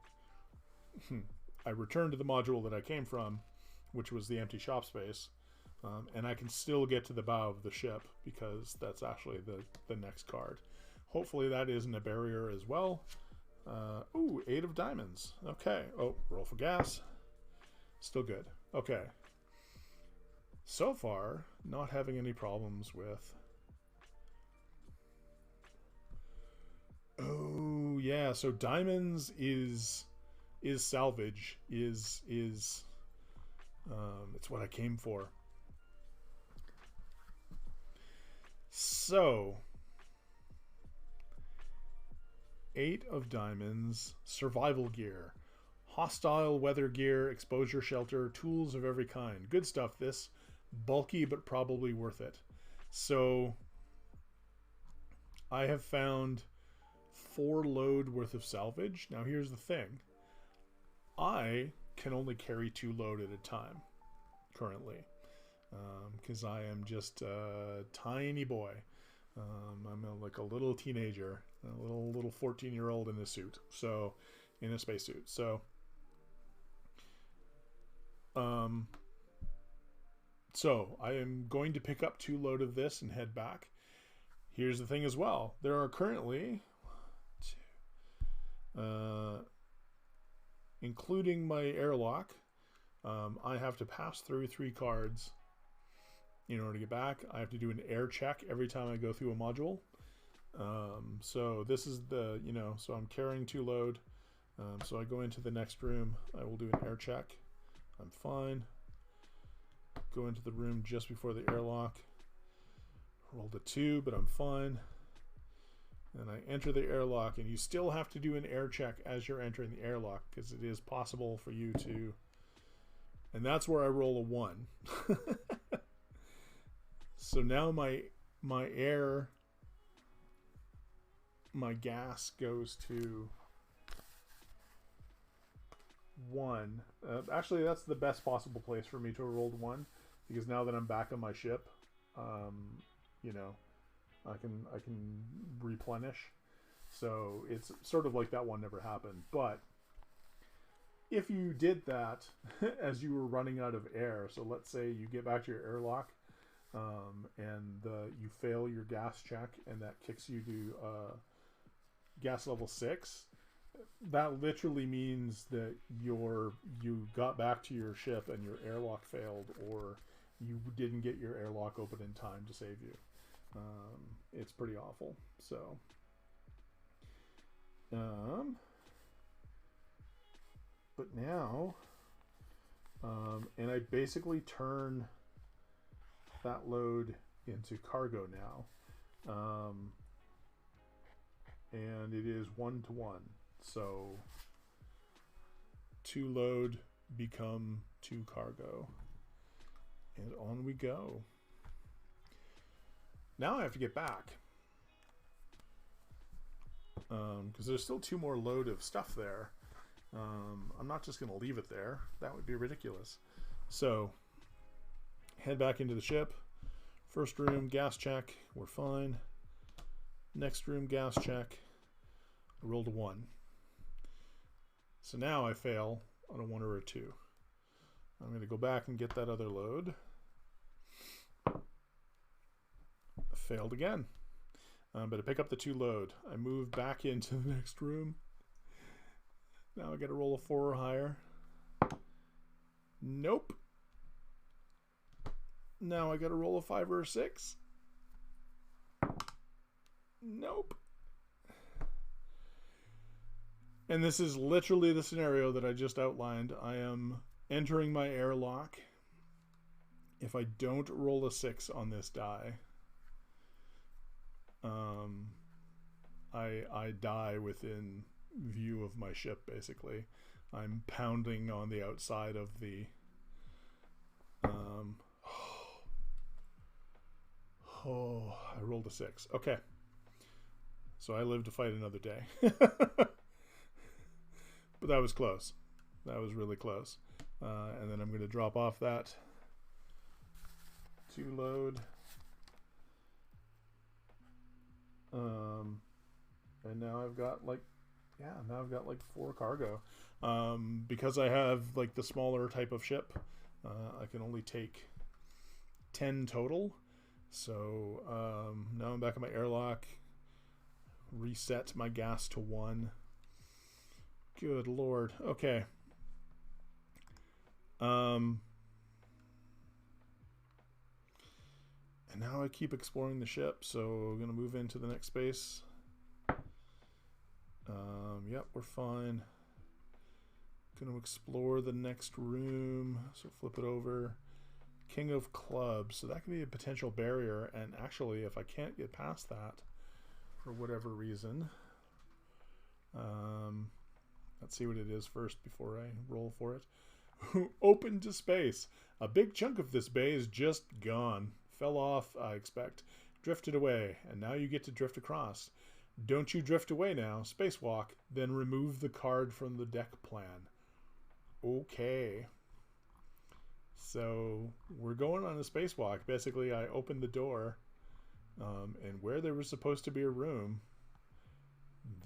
I returned to the module that I came from, which was the empty shop space, and I can still get to the bow of the ship because that's actually the next card. Hopefully that isn't a barrier as well. Ooh, 8 of diamonds. Okay. Oh, roll for gas. Still good. Okay. So far, not having any problems with... Oh, yeah. So diamonds is salvage. It's what I came for. So... 8 of diamonds, survival gear, hostile weather gear, exposure shelter, tools of every kind. Good stuff, this. Bulky, but probably worth it. So, I have found 4 load worth of salvage. Now, here's the thing. I can only carry 2 load at a time, currently. Because I am just a tiny boy. I'm like a little teenager, a little 14-year-old in a suit, so in a spacesuit. So, so I am going to pick up 2 load of this and head back. Here's the thing as well. There are currently, including my airlock, I have to pass through 3 cards. In order to get back, I have to do an air check every time I go through a module. So this is the, so I'm carrying 2 load. So I go into the next room. I will do an air check. I'm fine. Go into the room just before the airlock. Rolled a 2, but I'm fine. And I enter the airlock, and you still have to do an air check as you're entering the airlock, because it is possible for you to... And that's where I roll a 1. So now my gas goes to 1. Actually, that's the best possible place for me to have rolled 1, because now that I'm back on my ship, I can replenish. So it's sort of like that one never happened. But if you did that as you were running out of air, so let's say you get back to your airlock, and you fail your gas check, and that kicks you to gas level 6. That literally means that you got back to your ship and your airlock failed, or you didn't get your airlock open in time to save you. It's pretty awful. So, but now, and I basically turn that load into cargo now, and it is 1-to-1. So 2 load become 2 cargo, and on we go. Now I have to get back, because there's still 2 more load of stuff there. I'm not just going to leave it there. That would be ridiculous. So head back into the ship. First room, gas check. We're fine. Next room, gas check. I rolled a 1. So now I fail on a 1 or a 2. I'm going to go back and get that other load. Failed again. But I pick up the 2 load. I move back into the next room. Now I got to roll a 4 or higher. Nope. Now I got to roll a 5 or a 6. Nope. And this is literally the scenario that I just outlined. I am entering my airlock. If I don't roll a 6 on this die, I die within view of my ship, basically. I'm pounding on the outside of the I rolled a 6. Okay. So I live to fight another day. But that was close. That was really close. And then I'm going to drop off that 2 load. And now I've got like 4 cargo. Because I have like the smaller type of ship, I can only take 10 total. So now I'm back in my airlock. Reset my gas to 1. Good Lord. Okay. And now I keep exploring the ship, so I'm going to move into the next space. Yep, we're fine. Going to explore the next room, so flip it over. King of Clubs, so that could be a potential barrier, and actually, if I can't get past that for whatever reason, let's see what it is first before I roll for it. Open to space. A big chunk of this bay is just gone. Fell off, I expect. Drifted away, and now you get to drift across. Don't you drift away now. Spacewalk, then remove the card from the deck plan. Okay. So we're going on a spacewalk. Basically, I opened the door, and where there was supposed to be a room,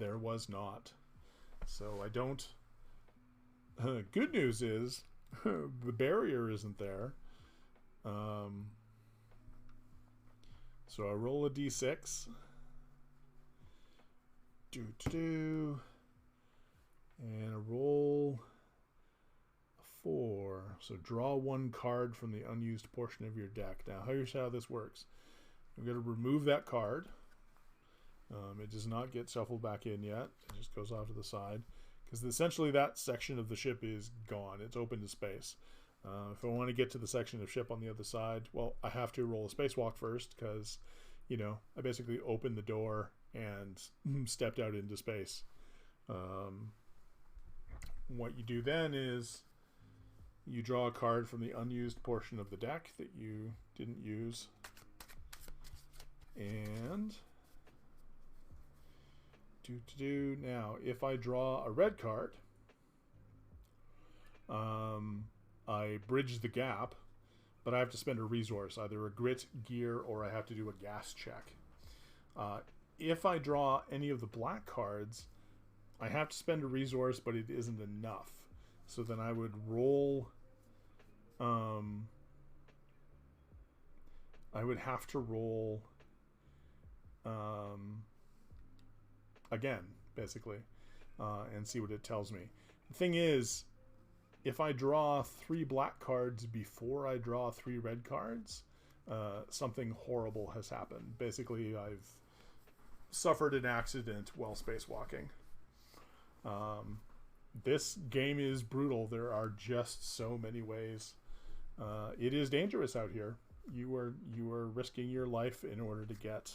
there was not. So I don't... good news is the barrier isn't there. So I roll a d6. And I roll a 4. So draw 1 card from the unused portion of your deck. Now, here's how this works. I'm going to remove that card. It does not get shuffled back in yet. It just goes off to the side. Because essentially that section of the ship is gone. It's open to space. If I want to get to the section of ship on the other side, well, I have to roll a spacewalk first because, you know, I basically opened the door and stepped out into space. What you do then is you draw a card from the unused portion of the deck that you didn't use. And... now, if I draw a red card, I bridge the gap, but I have to spend a resource, either a grit, gear, or I have to do a gas check. If I draw any of the black cards, I have to spend a resource, but it isn't enough. So then I would roll. I would have to roll again, basically, and see what it tells me. The thing is, if I draw 3 black cards before I draw 3 red cards, something horrible has happened. Basically, I've suffered an accident while spacewalking. This game is brutal. There are just so many ways. It is dangerous out here. You are risking your life in order to get,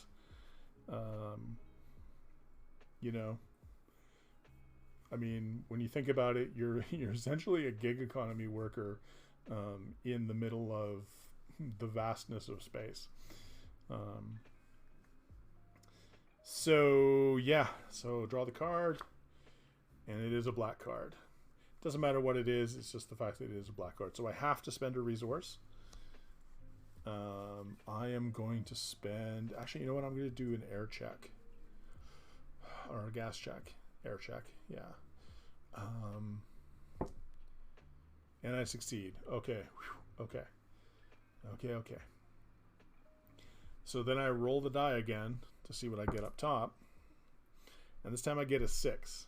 you know. I mean, when you think about it, you're essentially a gig economy worker in the middle of the vastness of space. So yeah, so draw the card, and it is a black card. Doesn't matter what it is, it's just the fact that it is a black card. So I have to spend a resource. I am going to spend, actually, you know what, I'm going to do an air check. Or a gas check. Air check, yeah. And I succeed. Okay, okay. Okay. So then I roll the die again to see what I get up top. And this time I get a 6.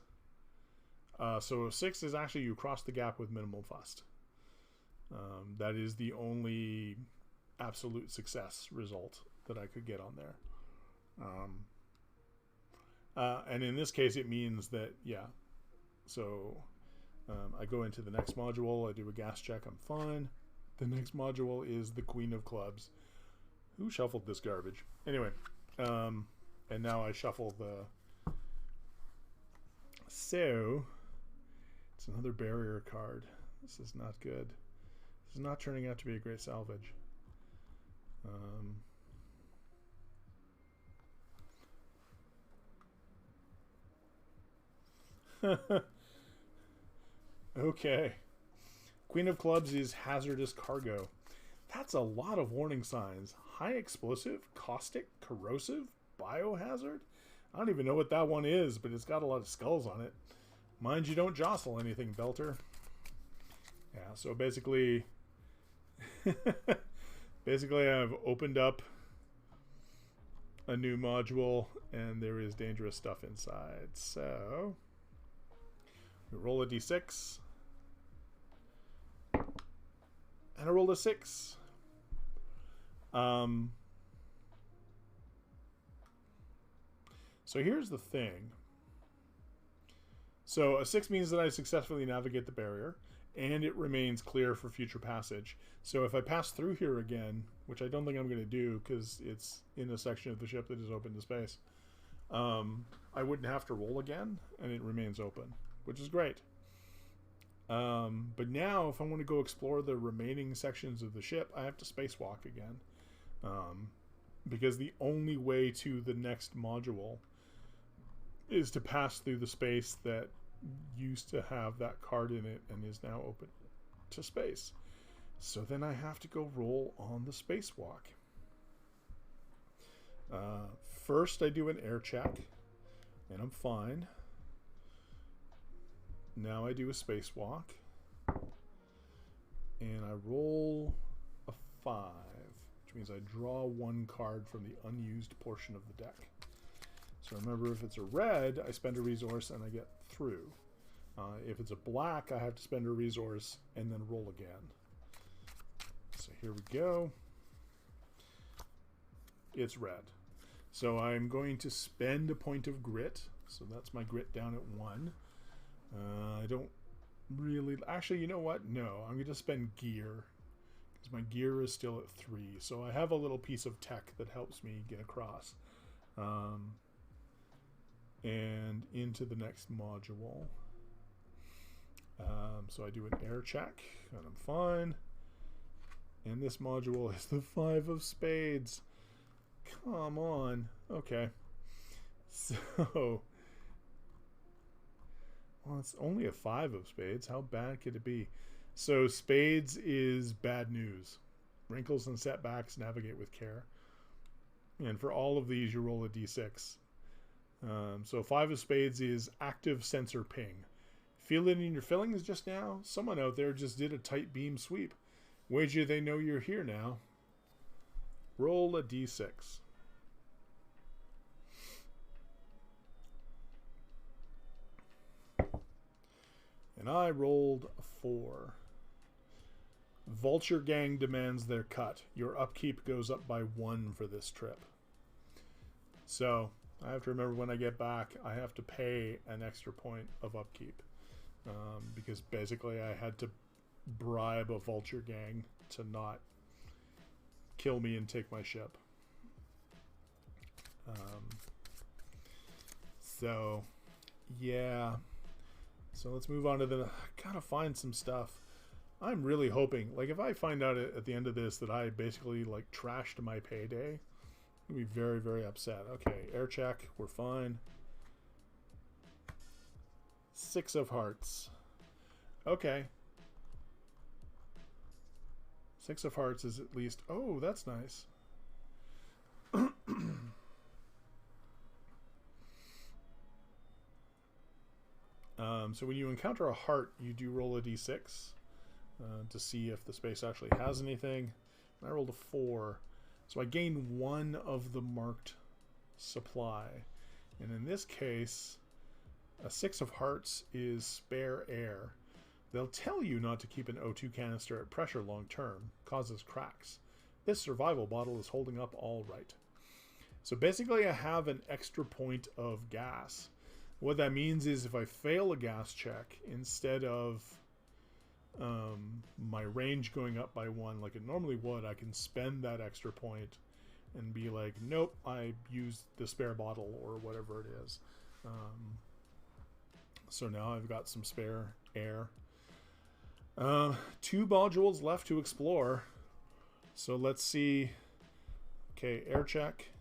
So a 6 is actually you cross the gap with minimal fuss. That is the only absolute success result that I could get on there. And in this case, it means that, yeah. So I go into the next module. I do a gas check. I'm fine. The next module is the Queen of Clubs. Who shuffled this garbage? Anyway, and now I shuffle the... So, it's another barrier card. This is not good. This is not turning out to be a great salvage. Okay. Queen of Clubs is hazardous cargo. That's a lot of warning signs. High explosive, caustic, corrosive, biohazard. I don't even know what that one is, but it's got a lot of skulls on it. Mind you don't jostle anything, Belter. Yeah, so basically... basically I've opened up a new module, and there is dangerous stuff inside. So... we roll a d6. And I rolled a 6. So here's the thing. So a 6 means that I successfully navigate the barrier, and it remains clear for future passage. So if I pass through here again, which I don't think I'm going to do because it's in a section of the ship that is open to space, I wouldn't have to roll again, and it remains open, which is great. But now, if I want to go explore the remaining sections of the ship, I have to spacewalk again. Because the only way to the next module is to pass through the space that used to have that card in it and is now open to space. So then I have to go roll on the spacewalk. First, I do an air check, and I'm fine. Now I do a spacewalk, and I roll a 5, which means I draw 1 card from the unused portion of the deck. So remember, if it's a red, I spend a resource and I get through. If it's a black, I have to spend a resource and then roll again. So here we go. It's red. So I'm going to spend a point of grit. So that's my grit down at 1. I don't really... Actually, you know what? No, I'm going to spend gear. Because my gear is still at 3. So I have a little piece of tech that helps me get across. And into the next module. So I do an air check, and I'm fine. And this module is the 5 of spades. Come on. Okay. So... well, it's only a 5 of spades. How bad could it be? So spades is bad news. Wrinkles and setbacks, navigate with care. And for all of these, you roll a d6. So 5 of spades is active sensor ping. Feel it in your fillings just now? Someone out there just did a tight beam sweep. Wager they know you're here now. Roll a d6. And I rolled a 4. Vulture Gang demands their cut. Your upkeep goes up by 1 for this trip. So, I have to remember when I get back, I have to pay an extra point of upkeep. Because basically I had to bribe a Vulture Gang to not kill me and take my ship. So, yeah. So let's move on to the... I gotta find some stuff. I'm really hoping, like, if I find out at the end of this that I basically, like, trashed my payday, I'll be very, very upset. Okay, air check. We're fine. 6 of hearts. Okay. 6 of hearts is at least... Oh, that's nice. So when you encounter a heart, you do roll a d6 to see if the space actually has anything. And I rolled a 4. So I gain 1 of the marked supply. And in this case, a 6 of hearts is spare air. They'll tell you not to keep an O2 canister at pressure long term. Causes cracks. This survival bottle is holding up all right. So basically I have an extra point of gas. What that means is if I fail a gas check, instead of my range going up by 1 like it normally would, I can spend that extra point and be like, nope, I used the spare bottle or whatever it is. So now I've got some spare air. 2 modules left to explore. So let's see. Okay, air check.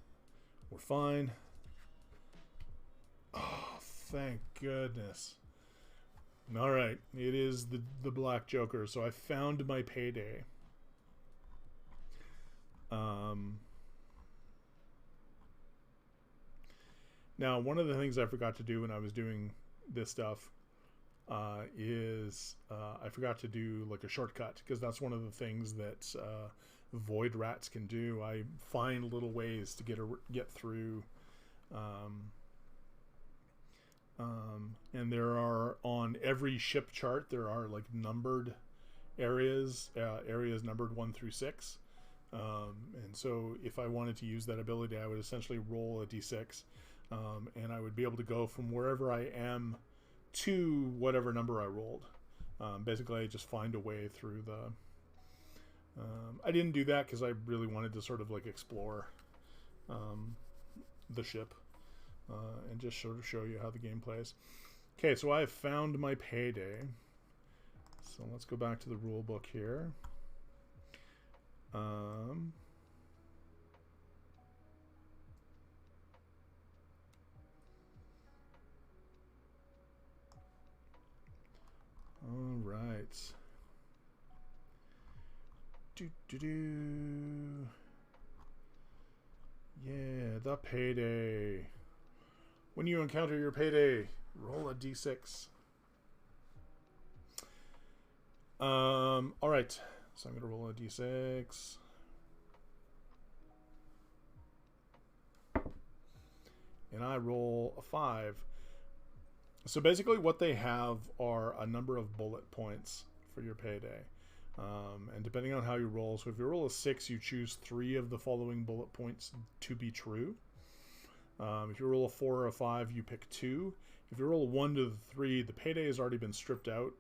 We're fine. Oh, thank goodness. All right, it is the Black Joker. So I found my payday. Now, one of the things I forgot to do when I was doing this stuff is I forgot to do like a shortcut, because that's one of the things that void rats can do. I find little ways to get through. And there are, on every ship chart, there are like numbered areas, areas numbered 1 through 6. And so if I wanted to use that ability, I would essentially roll a d6, and I would be able to go from wherever I am to whatever number I rolled. Basically, I just find a way through the... I didn't do that because I really wanted to sort of like explore the ship. And just sort of show you how the game plays. Okay, so I have found my payday. So let's go back to the rule book here. All right. Yeah, the payday. When you encounter your payday, roll a d6. All right. So I'm going to roll a d6. And I roll a 5. So basically what they have are a number of bullet points for your payday. And depending on how you roll, so if you roll a 6, you choose 3 of the following bullet points to be true. If you roll a 4 or a 5, you pick 2. If you roll a 1 to the 3, the payday has already been stripped out,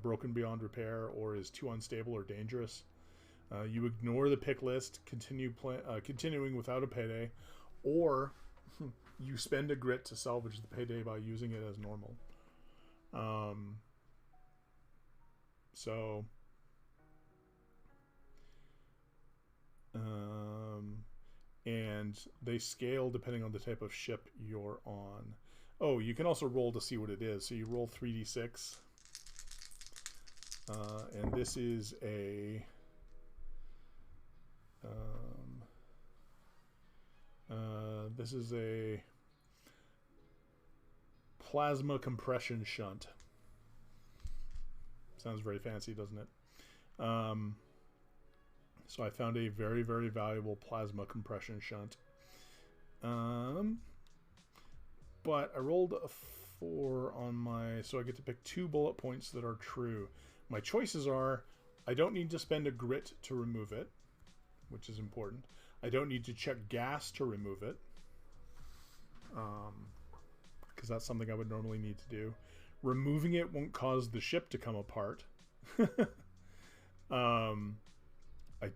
broken beyond repair, or is too unstable or dangerous. You ignore the pick list, continuing without a payday, or you spend a grit to salvage the payday by using it as normal. And they scale depending on the type of ship you're on. Oh, you can also roll to see what it is. So you roll 3d6. And this is a... this is a plasma compression shunt. Sounds very fancy, doesn't it? So I found a very, very valuable plasma compression shunt. But I rolled a 4 on my... So I get to pick 2 bullet points that are true. My choices are, I don't need to spend a grit to remove it, which is important. I don't need to check gas to remove it, because that's something I would normally need to do. Removing it won't cause the ship to come apart. I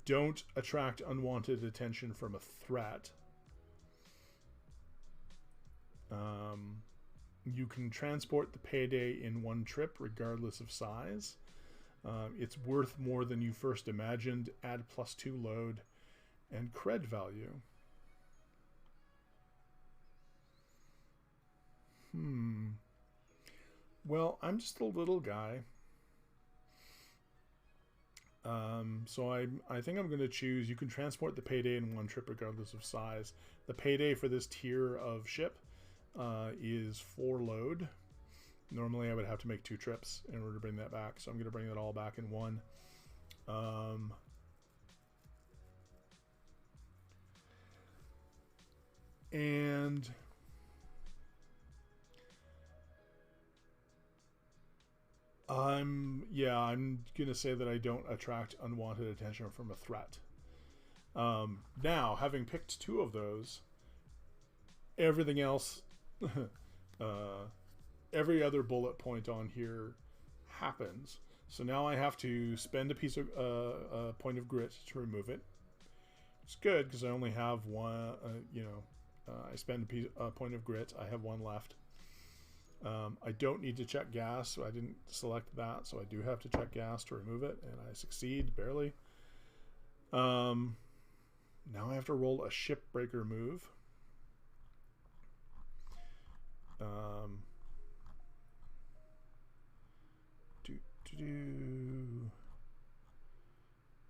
don't attract unwanted attention from a threat. You can transport the payday in one trip regardless of size. It's worth more than you first imagined. Add +2 load and cred value. Well, I'm just a little guy. So I think I'm going to choose, you can transport the payday in one trip regardless of size. The payday for this tier of ship is 4 load. Normally I would have to make 2 trips in order to bring that back, so I'm going to bring that all back in one. And I'm gonna say that I don't attract unwanted attention from a threat. Now, having picked 2 of those, everything else, every other bullet point on here happens. So now I have to spend a piece of a point of grit to remove it. It's good because I only have one. I spend a point of grit. I have 1 left. I don't need to check gas, so I didn't select that, so I do have to check gas to remove it, and I succeed barely. Now I have to roll a shipbreaker move.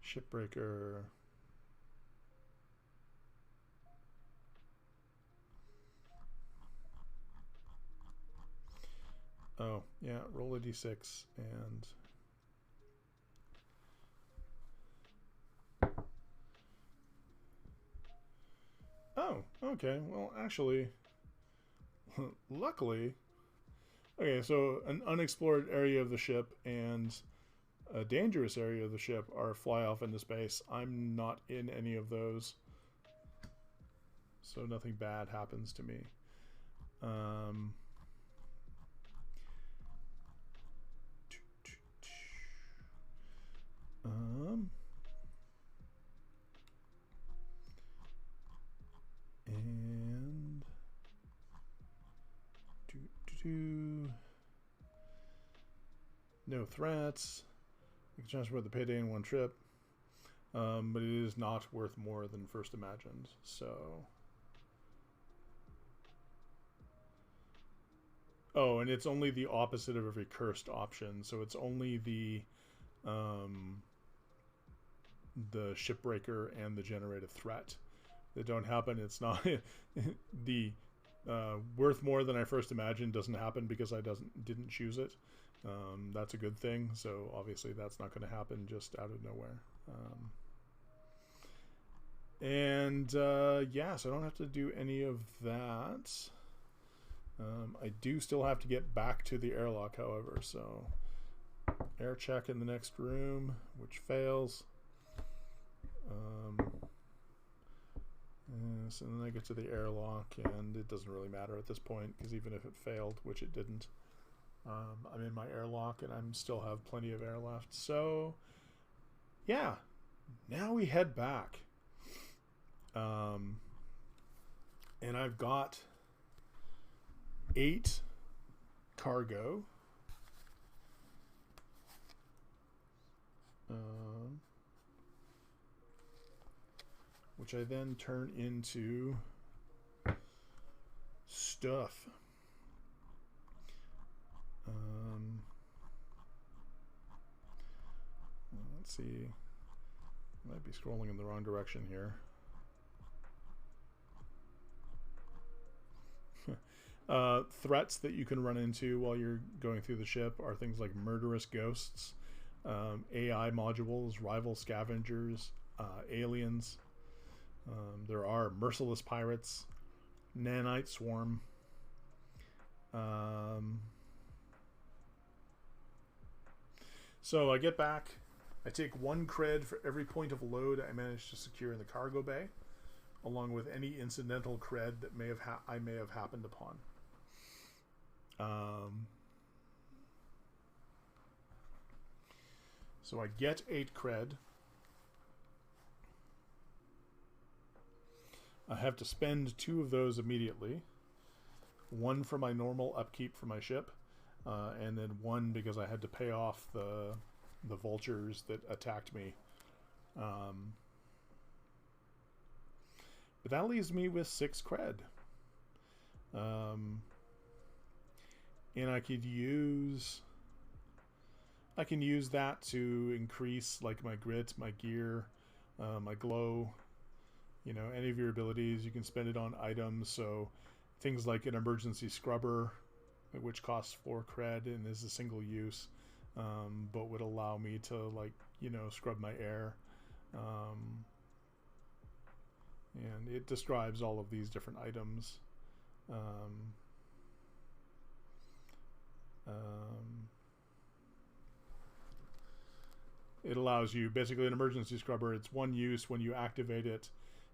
Shipbreaker. Oh, yeah, roll a d6 and... Oh, okay, well, actually, luckily... Okay, so an unexplored area of the ship and a dangerous area of the ship are fly off into space. I'm not in any of those, so nothing bad happens to me. And no threats. We can transport the payday in one trip, but it is not worth more than first imagined. So, oh, and it's only the opposite of every cursed option. So it's only the shipbreaker and the generated threat that don't happen. It's not the worth more than I first imagined doesn't happen because I didn't choose it. That's a good thing. So obviously that's not going to happen just out of nowhere. Yeah, so I don't have to do any of that. I do still have to get back to the airlock, however. So air check in the next room, which fails. So then I get to the airlock, and it doesn't really matter at this point because even if it failed, which it didn't, I'm in my airlock and I still have plenty of air left. So yeah, now we head back. And I've got 8 cargo. Which I then turn into stuff. Let's see. I might be scrolling in the wrong direction here. Threats that you can run into while you're going through the ship are things like murderous ghosts. AI modules, rival scavengers, aliens. There are merciless pirates, nanite swarm. So I get back. I take 1 cred for every point of load I managed to secure in the cargo bay, along with any incidental cred that I may have happened upon. So I get 8 cred. I have to spend 2 of those immediately. 1 for my normal upkeep for my ship, and then 1 because I had to pay off the vultures that attacked me. But that leaves me with 6 cred. And I can use that to increase like my grit, my gear, my glow, you know, any of your abilities. You can spend it on items, so things like an emergency scrubber, which costs 4 cred and is a single use, but would allow me to, like, you know, scrub my air. And it describes all of these different items. It allows you, basically, an emergency scrubber. It's 1 use. When you activate it,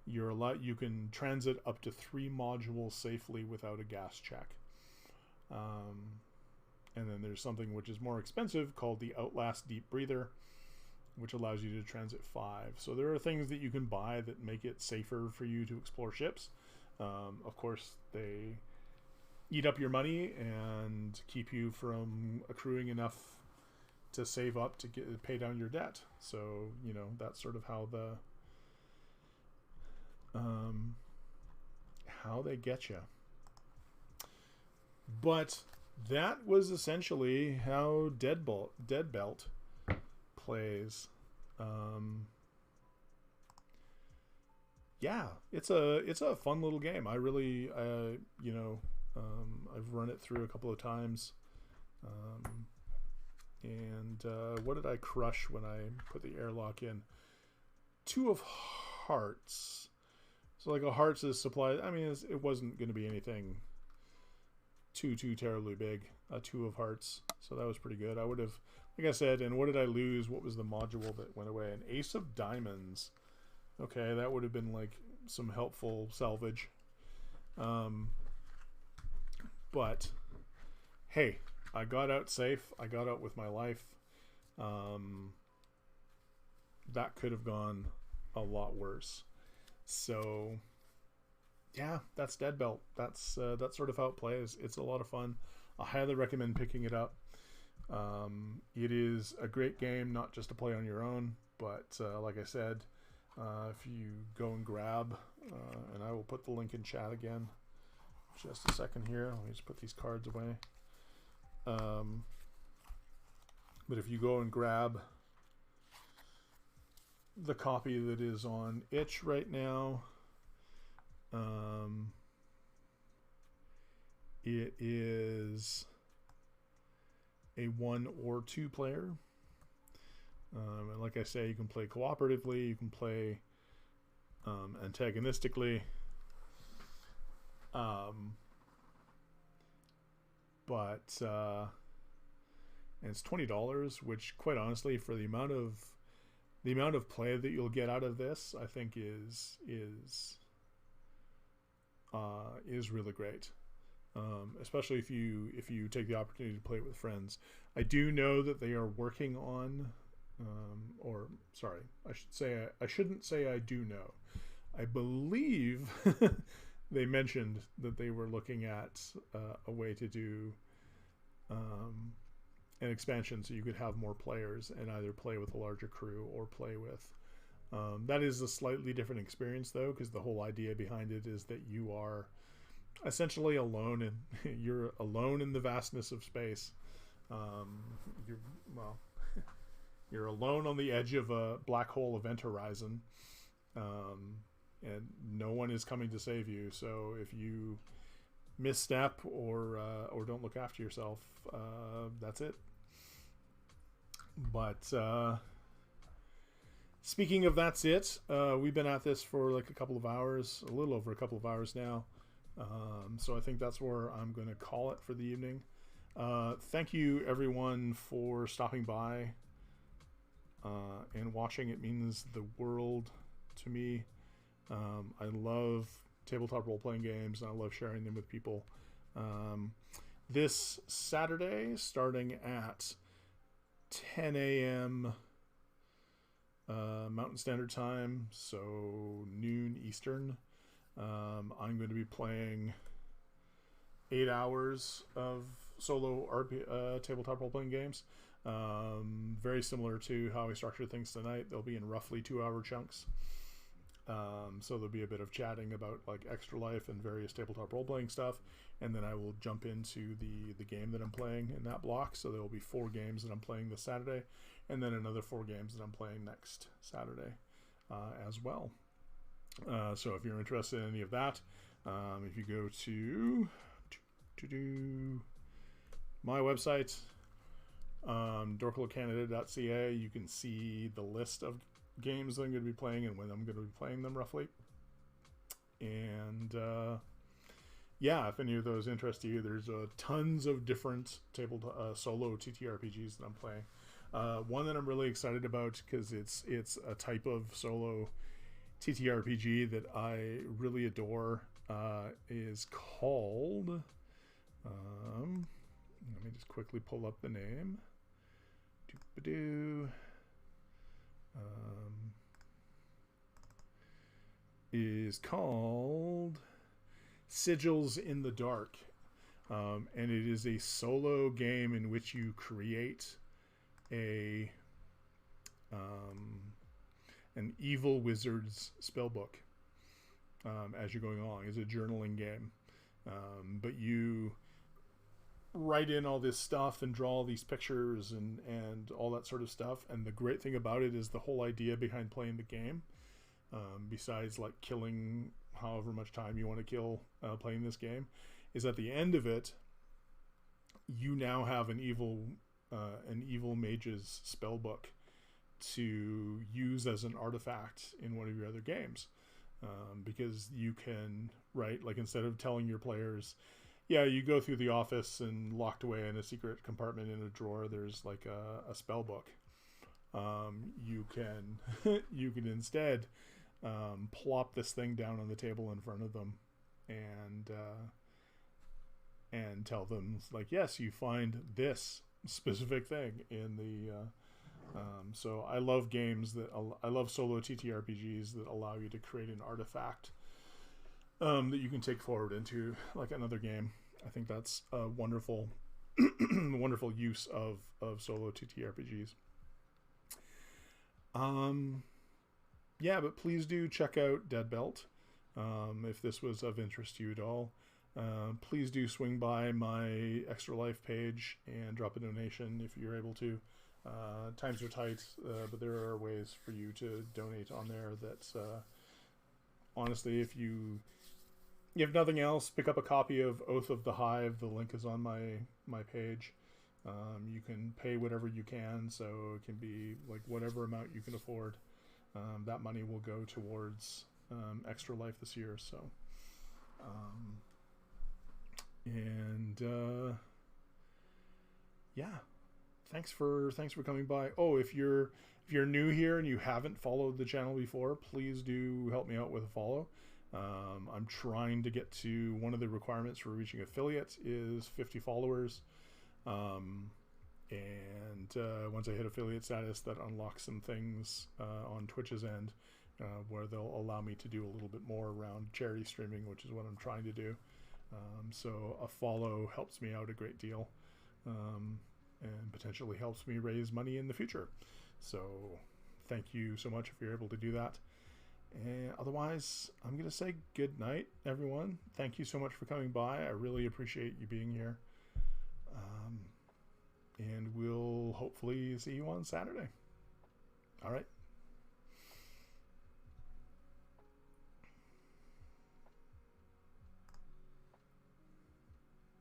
you can transit up to 3 modules safely without a gas check. And then there's something which is more expensive called the Outlast Deep Breather, which allows you to transit 5. So there are things that you can buy that make it safer for you to explore ships. Of course, they eat up your money and keep you from accruing enough to save up to pay down your debt. So, you know, that's sort of how they get you. But that was essentially how Dead Belt plays. Yeah, it's a fun little game. I really, you know, I've run it through a couple of times. And what did I crush when I put the airlock in? 2 of hearts. So like a hearts is supplied. I mean, it wasn't going to be anything too terribly big. 2 of hearts. So that was pretty good. I would have, like I said, and what did I lose? What was the module that went away? An ace of diamonds. Okay, that would have been like some helpful salvage. But hey, I got out safe. I got out with my life. That could have gone a lot worse. So yeah, that's Dead Belt. That's sort of how it plays. It's a lot of fun. I highly recommend picking it up. It is a great game, not just to play on your own, but like I said, if you go and grab, and I will put the link in chat again. Just a second here. Let me just put these cards away. But if you go and grab the copy that is on itch right now, it is a 1 or 2 player, and like I say, you can play cooperatively, you can play antagonistically, but and it's $20, which, quite honestly, for the amount of play that you'll get out of this, I think is really great. Especially if you take the opportunity to play it with friends. I do know that they are working on, or sorry, I shouldn't say I do know. I believe they mentioned that they were looking at a way to do an expansion so you could have more players and either play with a larger crew or play with. That is a slightly different experience, though, because the whole idea behind it is that you are essentially alone, and you're alone in the vastness of space. You're alone on the edge of a black hole event horizon, and no one is coming to save you. So if you misstep or don't look after yourself, that's it. But speaking of that's it, we've been at this for like a couple of hours, a little over a couple of hours now. So I think that's where I'm going to call it for the evening. Thank you everyone for stopping by and watching. It means the world to me. I love tabletop role-playing games, and I love sharing them with people. This Saturday, starting at 10 a.m. Mountain Standard Time, so noon Eastern, I'm going to be playing 8 hours of solo tabletop role-playing games. Very similar to how I structured things tonight. They'll be in roughly 2-hour chunks. So there'll be a bit of chatting about like Extra Life and various tabletop role-playing stuff, and then I will jump into the game that I'm playing in that block. So there will be 4 games that I'm playing this Saturday, and then another 4 games that I'm playing next Saturday as well. So if you're interested in any of that, if you go to my website, dorklecanada.ca, you can see the list of games that I'm going to be playing and when I'm going to be playing them roughly. And yeah, if any of those interest you, there's tons of different solo TTRPGs that I'm playing. One that I'm really excited about because it's a type of solo TTRPG that I really adore, is called let me just quickly pull up the name. Is called Sigils in the Dark, and it is a solo game in which you create an evil wizard's spellbook as you're going along. It's a journaling game, but you write in all this stuff and draw all these pictures and all that sort of stuff. And the great thing about it is the whole idea behind playing the game, besides like killing however much time you want to kill playing this game, is at the end of it you now have an evil mage's spellbook to use as an artifact in one of your other games, because you can, right, like instead of telling your players, yeah, you go through the office and locked away in a secret compartment in a drawer, there's like a spell book. You can you can instead plop this thing down on the table in front of them and tell them like, yes, you find this specific thing in the. So I love games I love solo TTRPGs that allow you to create an artifact that you can take forward into like another game. I think that's a wonderful wonderful use of solo TTRPGs. Yeah, but please do check out Dead Belt if this was of interest to you at all. Please do swing by my Extra Life page and drop a donation if you're able to. Times are tight, but there are ways for you to donate on there. That's honestly, if you have nothing else, pick up a copy of Oath of the Hive. The link is on my page. You can pay whatever you can, so it can be like whatever amount you can afford. That money will go towards Extra Life this year. So, yeah, thanks for coming by. Oh, if you're new here and you haven't followed the channel before, please do help me out with a follow. I'm trying to get to, one of the requirements for reaching affiliates is 50 followers. Once I hit affiliate status, that unlocks some things on Twitch's end where they'll allow me to do a little bit more around charity streaming, which is what I'm trying to do. So a follow helps me out a great deal, and potentially helps me raise money in the future. So thank you so much if you're able to do that. And otherwise, I'm going to say good night, everyone. Thank you so much for coming by. I really appreciate you being here. And we'll hopefully see you on Saturday. All right.